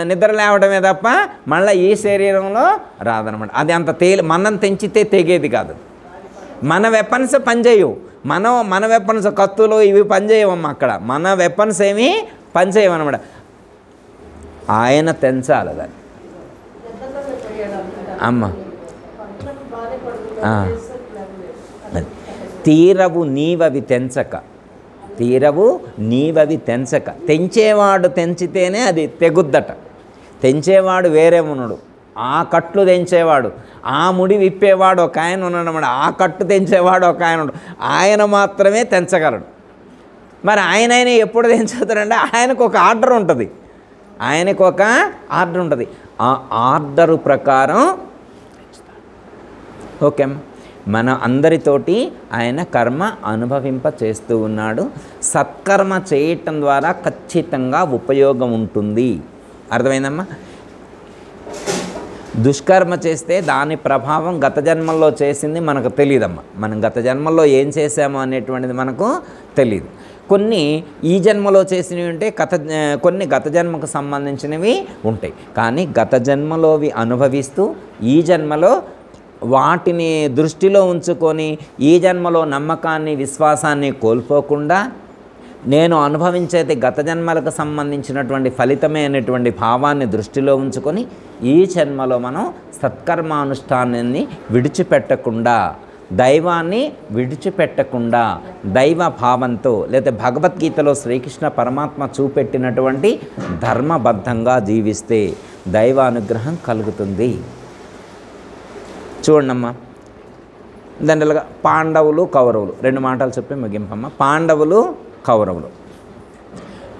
నిద్ర లేవడమే తప్ప మళ్ళీ ఈ శరీరంలో రాదనమాట. అది అంత మనం తెంచితే తెగేది కాదు. మన వెపన్స్ పనిచేయవు, మన వెపన్స్ కత్తులు ఇవి పనిచేయవమ్మ. అక్కడ మన వెపన్స్ ఏమీ పనిచేయవన్నమాట. ఆయన తెంచాలి దాన్ని అమ్మ. తీరవు నీవవి తెంచక, తెంచేవాడు తెంచితేనే అది తెగుద్దట. తెంచేవాడు వేరే ఉన్నాడు, ఆ కట్లు తెంచేవాడు, ఆ ముడి విప్పేవాడు ఒక ఆయన ఉన్నాడన్నమాట. ఆ కట్టు తెంచేవాడు ఒక ఆయన ఉన్నాడు, ఆయన మాత్రమే తెంచగలడు. మరి ఆయన ఎప్పుడు తెంచుతారంటే ఆయనకు ఒక ఆర్డర్ ఉంటుంది. ఆ ఆర్డరు ప్రకారం ఓకే మన అందరితోటి ఆయన కర్మ అనుభవింప చేస్తూ ఉన్నాడు. సత్కర్మ చేయటం ద్వారా ఖచ్చితంగా ఉపయోగం ఉంటుంది. అర్థమైందమ్మా? దుష్కర్మ చేస్తే దాని ప్రభావం గత జన్మల్లో చేసింది మనకు తెలియదమ్మా. మనం గత జన్మల్లో ఏం చేసామో అనేటువంటిది మనకు తెలియదు. కొన్ని ఈ జన్మలో చేసినవి ఉంటే కొన్ని గత జన్మకు సంబంధించినవి ఉంటాయి. కానీ గత జన్మలోవి అనుభవిస్తూ ఈ జన్మలో వాటిని దృష్టిలో ఉంచుకొని ఈ జన్మలో నమ్మకాన్ని విశ్వాసాన్ని కోల్పోకుండా నేను అనుభవించేది గత జన్మలకు సంబంధించినటువంటి ఫలితమే అనేటువంటి భావాన్ని దృష్టిలో ఉంచుకొని ఈ జన్మలో మనం సత్కర్మానుష్ఠానాన్ని విడిచిపెట్టకుండా, దైవాన్ని విడిచిపెట్టకుండా దైవ భావంతో లేదా భగవద్గీతలో శ్రీకృష్ణ పరమాత్మ చూపెట్టినటువంటి ధర్మబద్ధంగా జీవిస్తే దైవానుగ్రహం కలుగుతుంది. చూడండమ్మా, దండలుగా పాండవులు కౌరవులు 2 మాటలు చెప్పి ముగింపమ్మ. పాండవులు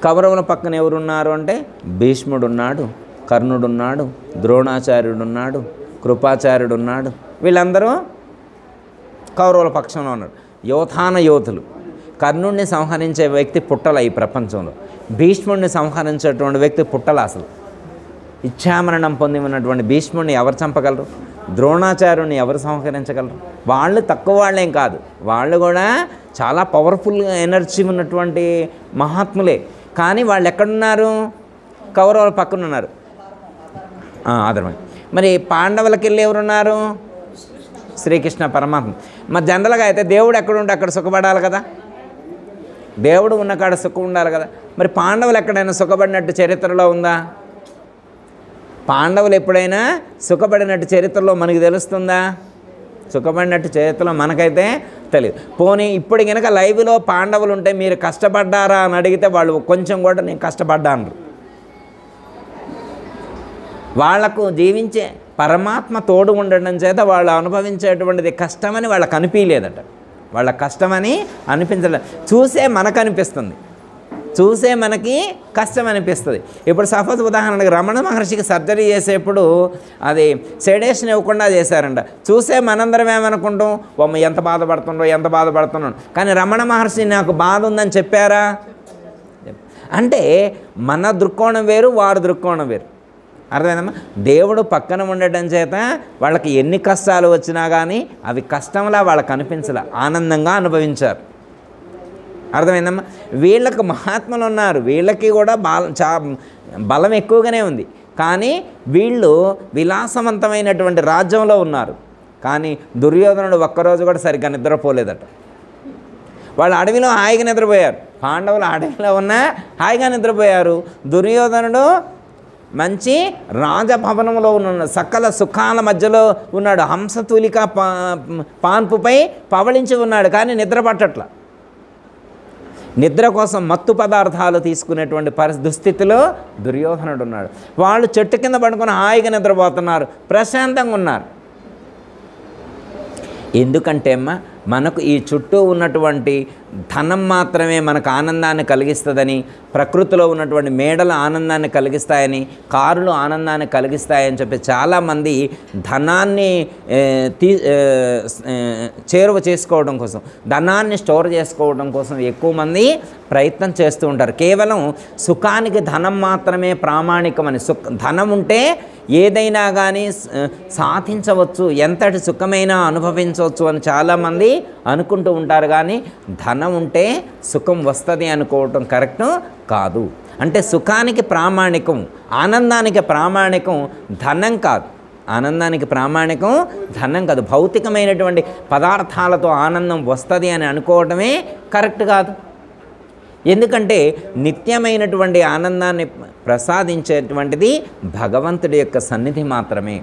కౌరవుల పక్కన ఎవరున్నారు అంటే భీష్ముడు ఉన్నాడు, కర్ణుడు ఉన్నాడు, ద్రోణాచార్యుడు ఉన్నాడు, కృపాచార్యుడు ఉన్నాడు. వీళ్ళందరూ కౌరవుల పక్షంలో ఉన్నాడు. యోధులు. కర్ణుడిని సంహరించే వ్యక్తి పుట్టల ఈ ప్రపంచంలో. భీష్ముడిని సంహరించేటువంటి వ్యక్తి పుట్టల. అసలు ఇచ్ఛామరణం పొంది ఉన్నటువంటి భీష్ముడిని ఎవరు చంపగలరు? ద్రోణాచార్యుని ఎవరు సంహరించగలరు? వాళ్ళు తక్కువ వాళ్ళేం కాదు, వాళ్ళు కూడా చాలా పవర్ఫుల్ ఎనర్జీ ఉన్నటువంటి మహాత్ములే. కానీ వాళ్ళు ఎక్కడున్నారు? కౌరవుల పక్కన ఉన్నారు. అదనమాట. మరి పాండవులకి వెళ్ళి ఎవరున్నారు? శ్రీకృష్ణ పరమాత్మ. మరి జనరల్గా అయితే దేవుడు ఎక్కడుంటే అక్కడ సుఖపడాలి కదా, దేవుడు ఉన్న కాడ సుఖం ఉండాలి కదా. మరి పాండవులు ఎక్కడైనా సుఖపడినట్టు చరిత్రలో ఉందా? పాండవులు ఎప్పుడైనా సుఖపడినట్టు చరిత్రలో మనకి తెలుస్తుందా? సుఖపడినట్టు చరిత్రలో మనకైతే తెలియదు. పోనీ ఇప్పుడు కనుక లైవ్లో పాండవులు ఉంటే మీరు కష్టపడ్డారా అని అడిగితే వాళ్ళు కొంచెం కూడా నేను కష్టపడ్డాను. వాళ్లకు జీవించే పరమాత్మ తోడు ఉండడం చేత వాళ్ళు అనుభవించేటువంటిది కష్టమని వాళ్ళకు అనిపించలేదట. వాళ్ళ కష్టమని అనిపించలేదు. చూసే మనకు అనిపిస్తుంది, చూసే మనకి కష్టం అనిపిస్తుంది. ఇప్పుడు సపోజ్ ఉదాహరణకి రమణ మహర్షికి సర్జరీ చేసేప్పుడు అది సెడేషన్ ఇవ్వకుండా చేశారంట. చూసే మనందరం ఏమనుకుంటాం, ఎంత బాధపడుతుండో. కానీ రమణ మహర్షి నాకు బాధ ఉందని చెప్పారా? అంటే మన దృక్కోణం వేరు, వారి దృక్కోణం వేరు. అర్థమైందమ్మా? దేవుడు పక్కన ఉండటం చేత వాళ్ళకి ఎన్ని కష్టాలు వచ్చినా కానీ అవి కష్టంలా వాళ్ళకి అనిపించలే, ఆనందంగా అనుభవించారు. అర్థమైందమ్మా? వీళ్ళకు మహాత్ములు ఉన్నారు, వీళ్ళకి కూడా బలం ఎక్కువగానే ఉంది. కానీ వీళ్ళు విలాసవంతమైనటువంటి రాజ్యంలో ఉన్నారు. కానీ దుర్యోధనుడు ఒక్కరోజు కూడా సరిగ్గా నిద్రపోలేదట. వాళ్ళు అడవిలో హాయిగా నిద్రపోయారు. పాండవులు అడవిలో ఉన్నా హాయిగా నిద్రపోయారు. దుర్యోధనుడు మంచి రాజభవనంలో ఉన్నాడు, సకల సుఖాల మధ్యలో ఉన్నాడు, హంసతూలిక పాన్పుపై పవళించి ఉన్నాడు. కానీ నిద్ర పట్టట్ల. నిద్ర కోసం మత్తు పదార్థాలు తీసుకునేటువంటి దుస్థితిలో దుర్యోధనుడు ఉన్నాడు. వాళ్ళు చెట్టు కింద పడుకొని హాయిగా నిద్రపోతున్నారు, ప్రశాంతంగా ఉన్నారు. ఎందుకంటే అమ్మ మనకు ఈ చుట్టూ ఉన్నటువంటి ధనం మాత్రమే మనకు ఆనందాన్ని కలిగిస్తుందని, ప్రకృతిలో ఉన్నటువంటి మేడలు ఆనందాన్ని కలిగిస్తాయని, కారులు ఆనందాన్ని కలిగిస్తాయని చెప్పి చాలామంది ధనాన్ని చేరువ చేసుకోవడం కోసం, ధనాన్ని స్టోర్ చేసుకోవడం కోసం ఎక్కువ మంది ప్రయత్నం చేస్తూ ఉంటారు. కేవలం సుఖానికి ధనం మాత్రమే ప్రామాణికమని, ధనం ఉంటే ఏదైనా కానీ సాధించవచ్చు, ఎంతటి సుఖమైనా అనుభవించవచ్చు అని చాలామంది అనుకుంటూ ఉంటారు. కానీ ధనం ఉంటే సుఖం వస్తుంది అనుకోవటం కరెక్ట్ కాదు. అంటే సుఖానికి ప్రామాణికం, ఆనందానికి ప్రామాణికం ధనం కాదు. ఆనందానికి ప్రామాణికం ధనం కాదు. భౌతికమైనటువంటి పదార్థాలతో ఆనందం వస్తుంది అని అనుకోవటమే కరెక్ట్ కాదు. ఎందుకంటే నిత్యమైనటువంటి ఆనందాన్ని ప్రసాదించేటువంటిది భగవంతుడి యొక్క సన్నిధి మాత్రమే.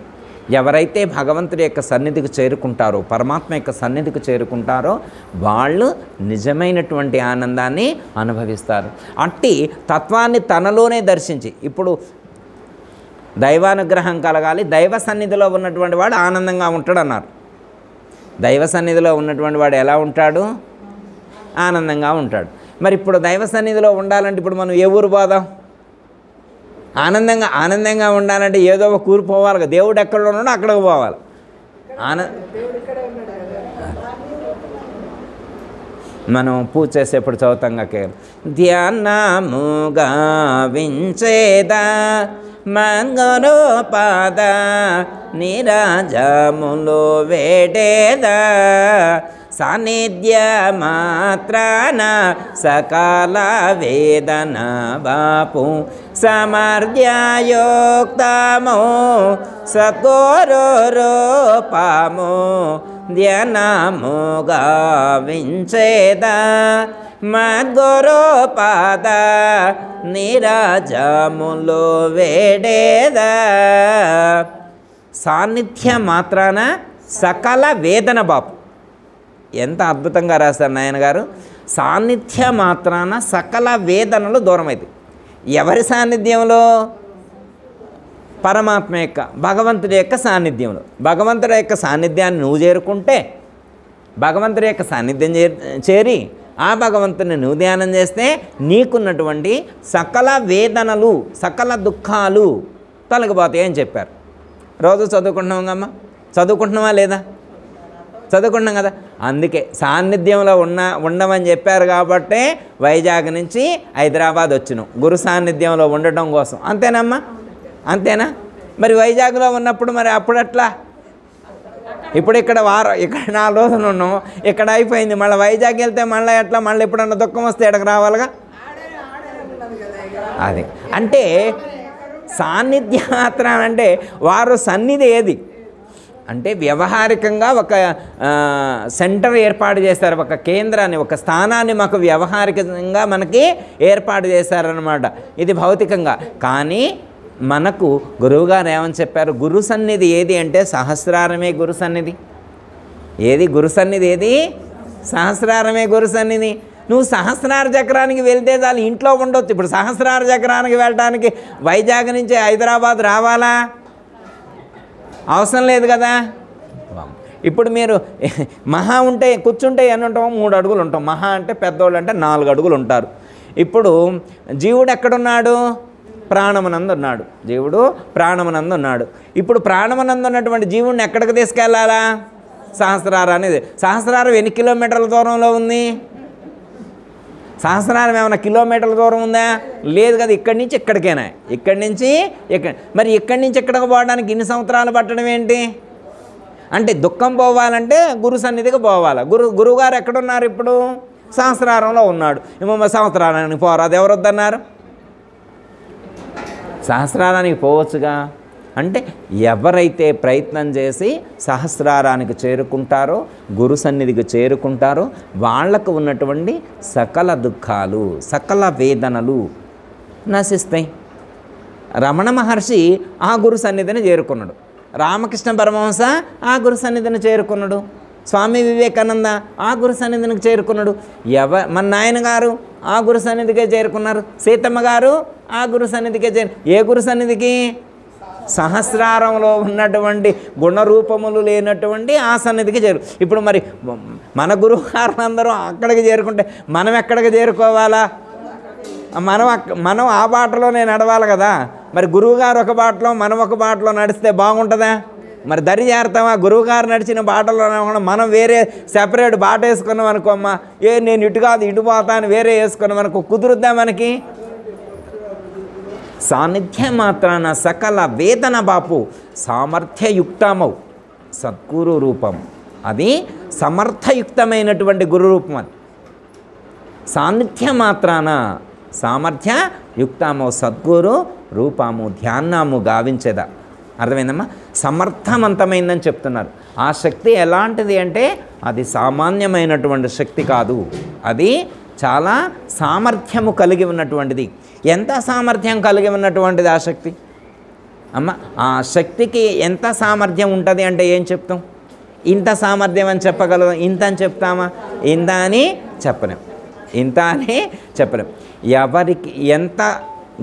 ఎవరైతే భగవంతుడి యొక్క సన్నిధికి చేరుకుంటారో, పరమాత్మ యొక్క సన్నిధికి చేరుకుంటారో వాళ్ళు నిజమైనటువంటి ఆనందాన్ని అనుభవిస్తారు. అట్టి తత్వాన్ని తనలోనే దర్శించి, ఇప్పుడు దైవానుగ్రహం కలగాలి, దైవ సన్నిధిలో ఉన్నటువంటి వాడు ఆనందంగా ఉంటాడు అన్నారు. దైవ సన్నిధిలో ఉన్నటువంటి వాడు ఎలా ఉంటాడు? ఆనందంగా ఉంటాడు. మరి ఇప్పుడు దైవ సన్నిధిలో ఉండాలంటే ఇప్పుడు మనం ఏ ఊరు పోదాం? ఆనందంగా ఉండాలంటే ఏదో ఒక ఊరు పోవాలి. దేవుడు ఎక్కడ ఉన్నాడో అక్కడికి పోవాలి. మనం పూజ చేసేప్పుడు చదువుతాంగా ధ్యానముగా వించేదా మంగళోపాద నిరాజములు వేడేదా సాన్నిధ్య మాత్రాన సకాల వేదన బాపు సమర్ధ్యాయోక్తము సద్గురు రూపము ధ్యానముగా వించేదా మద్గురు పాద నీరాజములు వేడేదా. సాన్నిధ్య మాత్రాన సకల వేదన బాపు. ఎంత అద్భుతంగా రాశారు నాయన గారు. సాన్నిధ్య మాత్రాన సకల వేదనలు దూరం అవుతాయి. ఎవరి సాన్నిధ్యంలో? పరమాత్మ యొక్క, భగవంతుడి యొక్క సాన్నిధ్యంలో. భగవంతుడి యొక్క సాన్నిధ్యాన్ని నువ్వు చేరుకుంటే, భగవంతుడి యొక్క సాన్నిధ్యం చేరి ఆ భగవంతుని నువ్వు ధ్యానం చేస్తే నీకున్నటువంటి సకల వేదనలు, సకల దుఃఖాలు తొలగిపోతాయి అని చెప్పారు. రోజు చదువుకుంటున్నామమ్మా, చదువుకుంటున్నావా లేదా? చదువుకుంటున్నాం కదా. అందుకే సాన్నిధ్యంలో ఉండమని చెప్పారు కాబట్టే వైజాగ్ నుంచి హైదరాబాద్ వచ్చినాం, గురు సాన్నిధ్యంలో ఉండటం కోసం. అంతేనమ్మా? అంతేనా? మరి వైజాగ్లో ఉన్నప్పుడు మరి అప్పుడట్లా? ఇప్పుడు ఇక్కడ ఇక్కడ 4 రోజులు ఉన్నాం, ఇక్కడ అయిపోయింది. మళ్ళీ వైజాగ్ వెళ్తే మళ్ళీ ఎట్లా? మళ్ళీ ఎప్పుడన్నా దుఃఖం వస్తే ఎక్కడికి రావాలిగా. అది అంటే సాన్నిధ్యాత్ర అంటే వారు సన్నిధి ఏది అంటే వ్యవహారికంగా ఒక సెంటర్ ఏర్పాటు చేశారు, ఒక కేంద్రాన్ని, ఒక స్థానాన్ని మాకు వ్యవహారికంగా మనకి ఏర్పాటు చేశారనమాట. ఇది భౌతికంగా. కానీ మనకు గురువుగారు ఏమని చెప్పారు? గురు సన్నిధి ఏది అంటే సహస్రారమే గురు సన్నిధి. ఏది గురు సన్నిధి? ఏది? సహస్రారమే గురు సన్నిధి. నువ్వు సహస్రార చక్రానికి వెళ్తే చాలు, ఇంట్లో ఉండొచ్చు. ఇప్పుడు సహస్రార చక్రానికి వెళ్ళడానికి వైజాగ్ నుంచి హైదరాబాద్ రావాలా? అవసరం లేదు కదా. ఇప్పుడు మీరు మహా ఉంటే కూర్చుంటే ఎన్ని ఉంటామో 3 అడుగులు ఉంటాం. మహా అంటే పెద్దోళ్ళు అంటే 4 అడుగులు ఉంటారు. ఇప్పుడు జీవుడు ఎక్కడున్నాడు? ప్రాణమునందు ఉన్నాడు. జీవుడు ప్రాణమునందు ఉన్నాడు. ఇప్పుడు ప్రాణమునందు ఉన్నటువంటి జీవుడిని ఎక్కడికి తీసుకెళ్ళాలా? సహస్రారం అనేది. సహస్రారం ఎన్ని కిలోమీటర్ల దూరంలో ఉంది? సహస్రారం ఏమైనా కిలోమీటర్ల దూరం ఉందా? లేదు కదా. ఇక్కడి నుంచి ఇక్కడికేనా? ఇక్కడి నుంచి ఇక్కడ. మరి ఇక్కడి నుంచి ఇక్కడికి పోవడానికి ఇన్ని సంవత్సరాలు పట్టడం ఏంటి? అంటే దుఃఖం పోవాలంటే గురు సన్నిధికి పోవాలి. గురువుగారు ఎక్కడున్నారు? ఇప్పుడు సహస్రారంలో ఉన్నాడు. ఏమో సహస్రారానికి పోరు, అది ఎవరు వద్దన్నారు? సహస్రారానికి పోవచ్చుగా. అంటే ఎవరైతే ప్రయత్నం చేసి సహస్రారానికి చేరుకుంటారో, గురు సన్నిధికి చేరుకుంటారో వాళ్లకు ఉన్నటువంటి సకల దుఃఖాలు, సకల వేదనలు నశిస్తాయి. రమణ మహర్షి ఆ గురు సన్నిధిని చేరుకున్నాడు. రామకృష్ణ పరమహంస ఆ గురు సన్నిధిని చేరుకున్నాడు. స్వామి వివేకానంద ఆ గురు సన్నిధికి చేరుకున్నాడు. మన నాయనగారు ఆ గురు సన్నిధికే చేరుకున్నారు. సీతమ్మ గారు ఆ గురు సన్నిధికే ఏ గురు సన్నిధికి? సహస్రారంలో ఉన్నటువంటి గుణరూపములు లేనటువంటి ఆ సన్నిధికి ఇప్పుడు మరి మన గురువు గారులందరూ అక్కడికి చేరుకుంటే మనం ఎక్కడికి చేరుకోవాలా? మనం ఆ బాటలోనే నడవాలి కదా. మరి గురువుగారు ఒక బాటలో మనం ఒక బాటలో నడిస్తే బాగుంటుందా? మరి దరి చేరుతామా? గురువుగారు నడిచిన బాటలో మనం వేరే సెపరేట్ బాట వేసుకున్నాం అనుకోమ్మా, నేను ఇటు కాదు ఇటు పోతా అని వేరే వేసుకున్నాం అనుకో, కుదురుద్దా మనకి? సాన్నిధ్యం మాత్రాన సకల వేదన బాపు సామర్థ్యయుక్తమవు సద్గురు రూపం. అది సమర్థయుక్తమైనటువంటి గురు రూపం. అది సాన్నిధ్యం మాత్రాన సామర్థ్యయుక్తమవు సద్గురు రూపము ధ్యానము గావించేదా. అర్థమైందమ్మా? సమర్థవంతమైందని చెప్తున్నారు. ఆ శక్తి ఎలాంటిది అంటే అది సామాన్యమైనటువంటి శక్తి కాదు, అది చాలా సామర్థ్యము కలిగి ఉన్నటువంటిది. ఎంత సామర్థ్యం కలిగి ఉన్నటువంటిది ఆ శక్తి అమ్మ? ఆ శక్తికి ఎంత సామర్థ్యం ఉంటుంది అంటే ఏం చెప్తాం? ఇంత సామర్థ్యం అని చెప్పగలం, ఇంత అని చెప్తామా? ఇంత అని చెప్పలేం, ఇంత అని చెప్పలేం. ఎవరికి ఎంత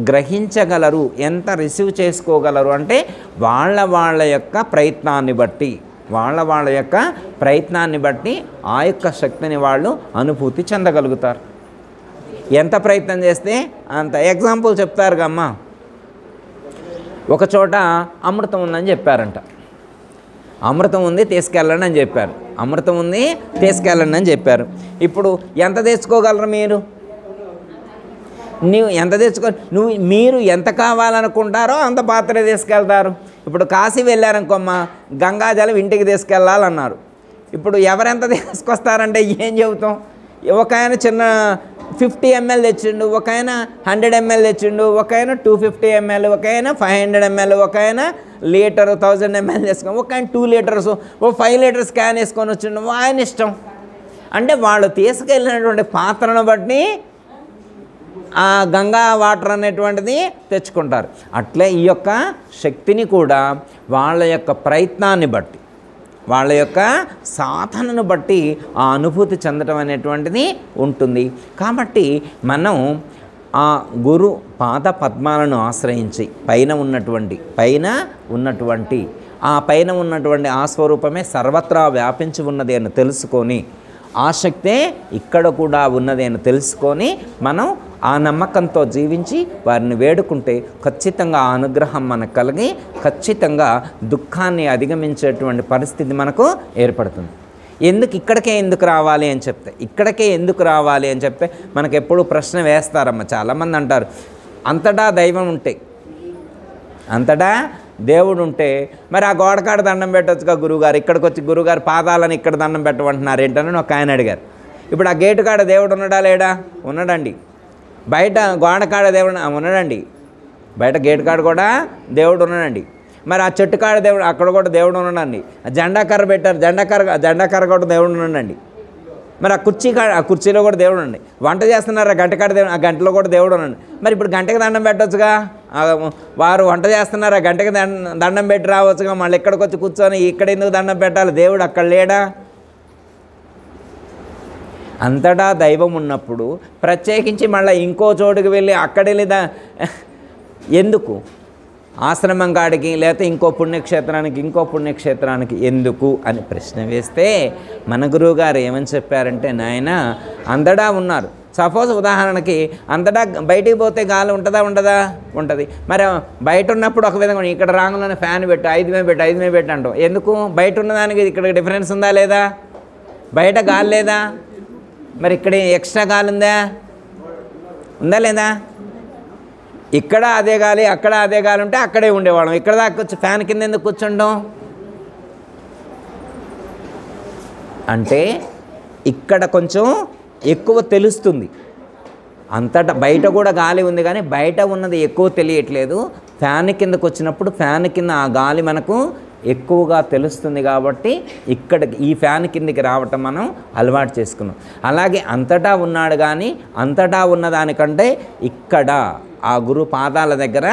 గ్రహించగలరు, ఎంత రిసీవ్ చేసుకోగలరు అంటే వాళ్ళ యొక్క ప్రయత్నాన్ని బట్టి, వాళ్ళ యొక్క ప్రయత్నాన్ని బట్టి ఆ యొక్క శక్తిని వాళ్ళు అనుభూతి చెందగలుగుతారు. ఎంత ప్రయత్నం చేస్తే అంత. ఎగ్జాంపుల్ చెప్తారు కమ్మా, ఒక చోట అమృతం ఉందని చెప్పారంట. అమృతం ఉంది తీసుకెళ్ళండి అని చెప్పారు. అమృతం ఉంది తీసుకెళ్ళండి అని చెప్పారు. ఇప్పుడు ఎంత తెచ్చుకోగలరు మీరు? ఎంత మీరు ఎంత కావాలనుకుంటారో అంత పాత్ర తీసుకెళ్తారు. ఇప్పుడు కాశీ వెళ్ళారనుకోమ్మా, గంగాజలం ఇంటికి తీసుకెళ్ళాలన్నారు. ఇప్పుడు ఎవరెంత తీసుకొస్తారంటే ఏం చెబుతాం? ఒక ఆయన చిన్న 50 ml తెచ్చిండు, ఒక ఆయన 100 ml తెచ్చిండు, ఒక ఆయన 250 ml, ఒక ఆయన 500 ml, ఒక ఆయన లీటర్ 1000 ml వేసుకొని, ఒక ఆయన 2 లీటర్స్, ఓ 5 లీటర్స్ క్యాన్ వేసుకొని వచ్చిండు. ఆయన ఇష్టం. అంటే వాళ్ళు తీసుకెళ్ళినటువంటి పాత్రను బట్టి ఆ గంగా వాటర్ అనేటువంటిది తెచ్చుకుంటారు. అట్లే ఈ యొక్క శక్తిని కూడా వాళ్ళ యొక్క ప్రయత్నాన్ని బట్టి, వాళ్ళ యొక్క సాధనను బట్టి ఆ అనుభూతి చెందడం అనేటువంటిది ఉంటుంది. కాబట్టి మనం ఆ గురు పాద పద్మాలను ఆశ్రయించి పైన ఉన్నటువంటి ఆ స్వరూపమే సర్వత్రా వ్యాపించి ఉన్నది అని తెలుసుకొని, ఆ శక్తే ఇక్కడ కూడా ఉన్నది అని తెలుసుకొని మనం ఆ నమ్మకంతో జీవించి వారిని వేడుకుంటే ఖచ్చితంగా ఆ అనుగ్రహం మనకు కలిగి ఖచ్చితంగా దుఃఖాన్ని అధిగమించేటువంటి పరిస్థితి మనకు ఏర్పడుతుంది. ఇక్కడికే ఎందుకు రావాలి అని చెప్తే మనకు ఎప్పుడు ప్రశ్న వేస్తారమ్మ. చాలామంది అంటారు, అంతటా దైవం ఉంటే, అంతటా దేవుడు ఉంటే మరి ఆ గోడకాడ దండం పెట్టొచ్చుగా గురువుగారు, ఇక్కడికి వచ్చి గురువుగారు పాదాలను ఇక్కడ దండం పెట్టమంటున్నారు ఏంటని ఒక ఆయన అడిగారు. ఇప్పుడు ఆ గేటు కాడ దేవుడు ఉన్నాడా లేడా? ఉన్నాడండి. బయట గోడకాడ దేవుడు ఉన్నాడండి. బయట గేటు కాడ కూడా దేవుడు ఉన్నాడండి. మరి ఆ చెట్టు కాడ దేవుడు, అక్కడ కూడా దేవుడు ఉన్నాడండి. జెండా కర్ర పెట్టారు, జెండా కర్ర కూడా దేవుడు ఉన్నాడండి. మరి ఆ కుర్చీలో కూడా దేవుడు ఉండండి. వంట చేస్తున్నారు, ఆ గంట కాడ దేవుడు, ఆ గంటలో కూడా దేవుడు ఉండండి. మరి ఇప్పుడు గంటకి దండం పెట్టవచ్చుగా, వారు వంట చేస్తున్నారు, ఆ గంటకి దండం పెట్టి రావచ్చుగా. మళ్ళీ ఇక్కడికి వచ్చి కూర్చొని ఇక్కడ ఎందుకు దండం పెట్టాలి? దేవుడు అక్కడ లేడా? అంతటా దైవం ఉన్నప్పుడు ప్రత్యేకించి మళ్ళీ ఇంకో చోటుకి వెళ్ళి అక్కడ వెళ్ళి ఎందుకు? ఆశ్రమం కాడికి లేకపోతే ఇంకో పుణ్యక్షేత్రానికి ఎందుకు అని ప్రశ్న వేస్తే మన గురువుగారు ఏమని చెప్పారంటే, నాయన అంతటా ఉన్నారు. సపోజ్ ఉదాహరణకి అంతటా బయటికి పోతే గాలి ఉంటుందా? ఉంటుంది. మరి బయట ఉన్నప్పుడు ఒక విధంగా ఇక్కడ రాంగులోనే ఫ్యాన్ పెట్టు, 5 మీద పెట్టు అంటాం. ఎందుకు? బయట ఉన్నదానికి ఇక్కడ డిఫరెన్స్ ఉందా లేదా? బయట గాలి లేదా? మరి ఇక్కడ ఎక్స్ట్రా గాలి ఉందా లేదా? ఇక్కడ అదే గాలి, అక్కడ అదే గాలి ఉంటే అక్కడే ఉండేవాళ్ళం. ఇక్కడ దాకా వచ్చి ఫ్యాన్ కింద ఎందుకు కూర్చుంటాం? అంటే ఇక్కడ కొంచెం ఎక్కువ తెలుస్తుంది. అంతటా బయట కూడా గాలి ఉంది కానీ బయట ఉన్నది ఎక్కువ తెలియట్లేదు, ఫ్యాన్ కిందకు వచ్చినప్పుడు ఫ్యాన్ కింద ఆ గాలి మనకు ఎక్కువగా తెలుస్తుంది కాబట్టి ఇక్కడికి ఈ ఫ్యాన్ కిందికి రావటం మనం అలవాటు చేసుకున్నాం. అలాగే అంతటా ఉన్నాడు కానీ అంతటా ఉన్నదానికంటే ఇక్కడ ఆ గురు పాదాల దగ్గర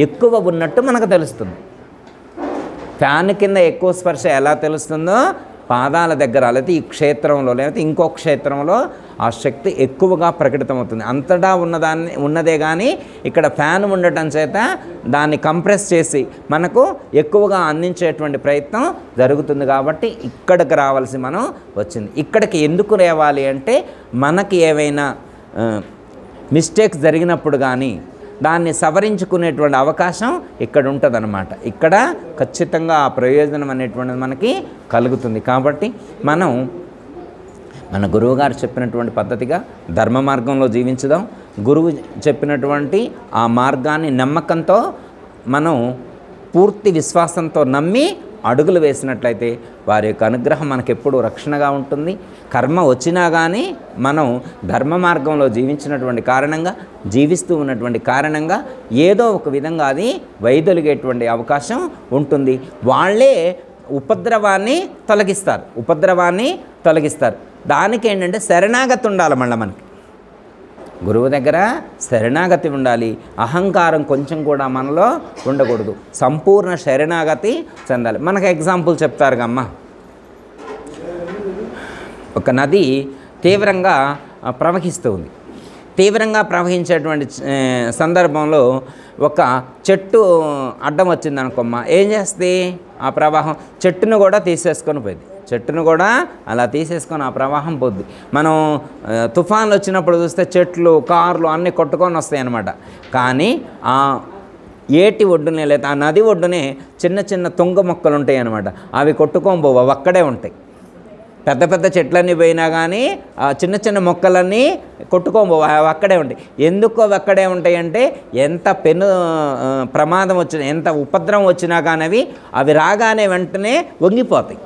ఎక్కువ ఉన్నట్టు మనకు తెలుస్తుంది. ఫ్యాన్ కింద ఎక్కువ స్పర్శ ఎలా తెలుస్తుందో పాదాల దగ్గర లేకపోతే ఈ క్షేత్రంలో లేకపోతే ఇంకో క్షేత్రంలో ఆ శక్తి ఎక్కువగా ప్రకటితమవుతుంది. అంతటా ఉన్నదే కానీ ఇక్కడ ఫ్యాన్ ఉండటం చేత దాన్ని కంప్రెస్ చేసి మనకు ఎక్కువగా అందించేటువంటి ప్రయత్నం జరుగుతుంది. కాబట్టి ఇక్కడికి రావాల్సి మనం వచ్చింది. ఇక్కడికి ఎందుకు రావాలి అంటే మనకి ఏవైనా మిస్టేక్స్ జరిగినప్పుడు కానీ దాన్ని సవరించుకునేటువంటి అవకాశం ఇక్కడ ఉంటుందన్నమాట. ఇక్కడ ఖచ్చితంగా ఆ ప్రయోజనం అనేటువంటిది మనకి కలుగుతుంది. కాబట్టి మనం మన గురువుగారు చెప్పినటువంటి పద్ధతిగా ధర్మ మార్గంలో జీవించుదాం. గురువు చెప్పినటువంటి ఆ మార్గాన్ని నమ్మకంతో మనం పూర్తి విశ్వాసంతో నమ్మి అడుగులు వేసినట్లయితే వారి యొక్క అనుగ్రహం మనకెప్పుడూ రక్షణగా ఉంటుంది. కర్మ వచ్చినా కానీ మనం ధర్మ మార్గంలో జీవించినటువంటి కారణంగా జీవిస్తూ ఉన్నటువంటి కారణంగా ఏదో ఒక విధంగా అది వైదొలిగేటువంటి అవకాశం ఉంటుంది. వాళ్ళే ఉపద్రవాన్ని తొలగిస్తారు. దానికి ఏంటంటే శరణాగతి ఉండాలి. మళ్ళీ మనకి గురువు దగ్గర శరణాగతి ఉండాలి. అహంకారం కొంచెం కూడా మనలో ఉండకూడదు. సంపూర్ణ శరణాగతి చెందాలి. మనకు ఎగ్జాంపుల్ చెప్తారు అమ్మ, ఒక నది తీవ్రంగా ప్రవహిస్తూ ఉంది. తీవ్రంగా ప్రవహించేటువంటి సందర్భంలో ఒక చెట్టు అడ్డం వచ్చింది అనుకోమ్మ, ఏం చేస్తుంది? ఆ ప్రవాహం చెట్టును కూడా తీసేసుకొని పోయింది. చెట్టును కూడా అలా తీసేసుకొని ఆ ప్రవాహం పోద్ది. మనం తుఫాన్లు వచ్చినప్పుడు చూస్తే చెట్లు, కార్లు అన్నీ కొట్టుకొని వస్తాయి అన్నమాట. కానీ ఆ ఏటి ఒడ్డునే లేదా ఆ నది ఒడ్డునే చిన్న చిన్న తుంగ మొక్కలు ఉంటాయి అన్నమాట. అవి కొట్టుకొని పోవు, అవి అక్కడే ఉంటాయి. పెద్ద పెద్ద చెట్లన్నీ పోయినా కానీ ఆ చిన్న చిన్న మొక్కలన్నీ కొట్టుకొని పోవు, అవి అక్కడే ఉంటాయి. ఎందుకు అవి అక్కడే ఉంటాయి అంటే ఎంత ప్రమాదం వచ్చినా, ఎంత ఉపద్రవం వచ్చినా కానీ అవి రాగానే వెంటనే వంగిపోతాయి.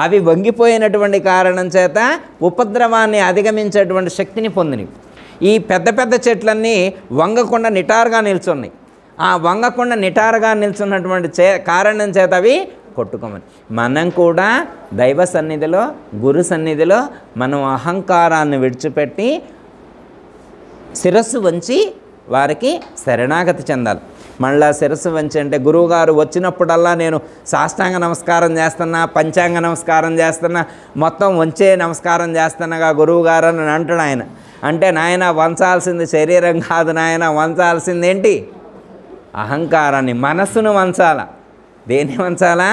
అవి వంగిపోయినటువంటి కారణం చేత ఉపద్రవాన్ని అధిగమించేటువంటి శక్తిని పొందినవి. ఈ పెద్ద పెద్ద చెట్లన్నీ వంగకుండా నిటారుగా నిల్చున్నాయి. ఆ వంగకుండా నిటారుగా నిల్చున్నటువంటి కారణం చేత అవి కొట్టుకోమని. మనం కూడా దైవ సన్నిధిలో, గురు సన్నిధిలో మనం అహంకారాన్ని విడిచిపెట్టి శిరస్సు వంచి వారికి శరణాగతి చెందాలి. మళ్ళా శిరస్సు వంచి అంటే గురువుగారు వచ్చినప్పుడల్లా నేను సాష్టాంగ నమస్కారం చేస్తున్నా, పంచాంగ నమస్కారం చేస్తున్నా, మొత్తం వంచే నమస్కారం చేస్తున్నాగా గురువుగారు అని అంటాడు ఆయన. అంటే నాయన వంచాల్సింది శరీరం కాదు నాయన, వంచాల్సింది ఏంటి? అహంకారాన్ని, మనస్సును వంచాల. దేన్ని వంచాలా?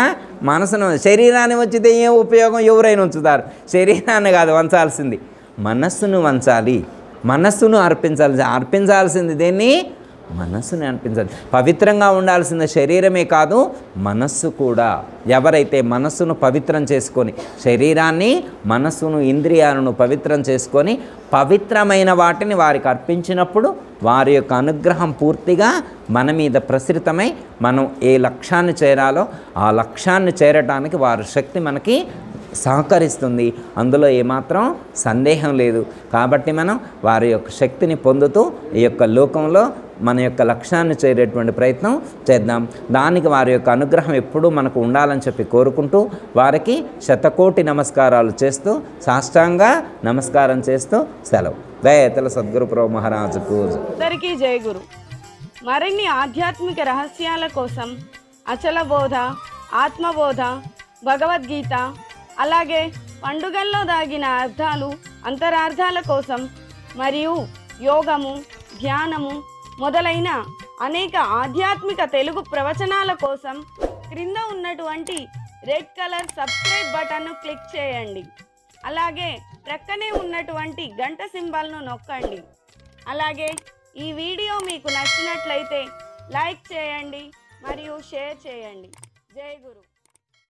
మనసును. శరీరాన్ని వంచితే ఏం ఉపయోగం? ఎవరైనా ఉంచుతారు. శరీరాన్ని కాదు వంచాల్సింది, మనస్సును వంచాలి, మనస్సును అర్పించాల్సింది దేన్ని? మనస్సుని అర్పించాలి. పవిత్రంగా ఉండాల్సిన శరీరమే కాదు, మనస్సు కూడా. ఎవరైతే మనస్సును పవిత్రం చేసుకొని, శరీరాన్ని, మనస్సును, ఇంద్రియాలను పవిత్రం చేసుకొని పవిత్రమైన వాటిని వారికి అర్పించినప్పుడు వారి యొక్క అనుగ్రహం పూర్తిగా మన మీద ప్రసరితమై మనం ఏ లక్ష్యాన్ని చేరాలో ఆ లక్ష్యాన్ని చేరటానికి వారి శక్తి మనకి సహకరిస్తుంది. అందులో ఏమాత్రం సందేహం లేదు. కాబట్టి మనం వారి యొక్క శక్తిని పొందుతూ ఈ యొక్క లోకంలో మన యొక్క లక్ష్యాన్ని చేరేటువంటి ప్రయత్నం చేద్దాం. దానికి వారి యొక్క అనుగ్రహం ఎప్పుడూ మనకు ఉండాలని చెప్పి కోరుకుంటూ వారికి శతకోటి నమస్కారాలు చేస్తూ సాష్టాంగ నమస్కారం చేస్తూ సెలవు. దయతల సద్గురు ప్రభు మహారాజుకు అందరికీ జై గురు. మరిన్ని ఆధ్యాత్మిక రహస్యాల కోసం అచల బోధ, ఆత్మబోధ, భగవద్గీత, అలాగే పండుగల్లో దాగిన అర్థాలు, అంతరార్థాల కోసం మరియు యోగము, ధ్యానము మొదలైన అనేక ఆధ్యాత్మిక తెలుగు ప్రవచనాల కోసం క్రింద ఉన్నటువంటి రెడ్ కలర్ సబ్స్క్రైబ్ బటన్ను క్లిక్ చేయండి. అలాగే ప్రక్కనే ఉన్నటువంటి గంట సింబల్ను నొక్కండి. అలాగే ఈ వీడియో మీకు నచ్చినట్లయితే లైక్ చేయండి మరియు షేర్ చేయండి. జై గురు.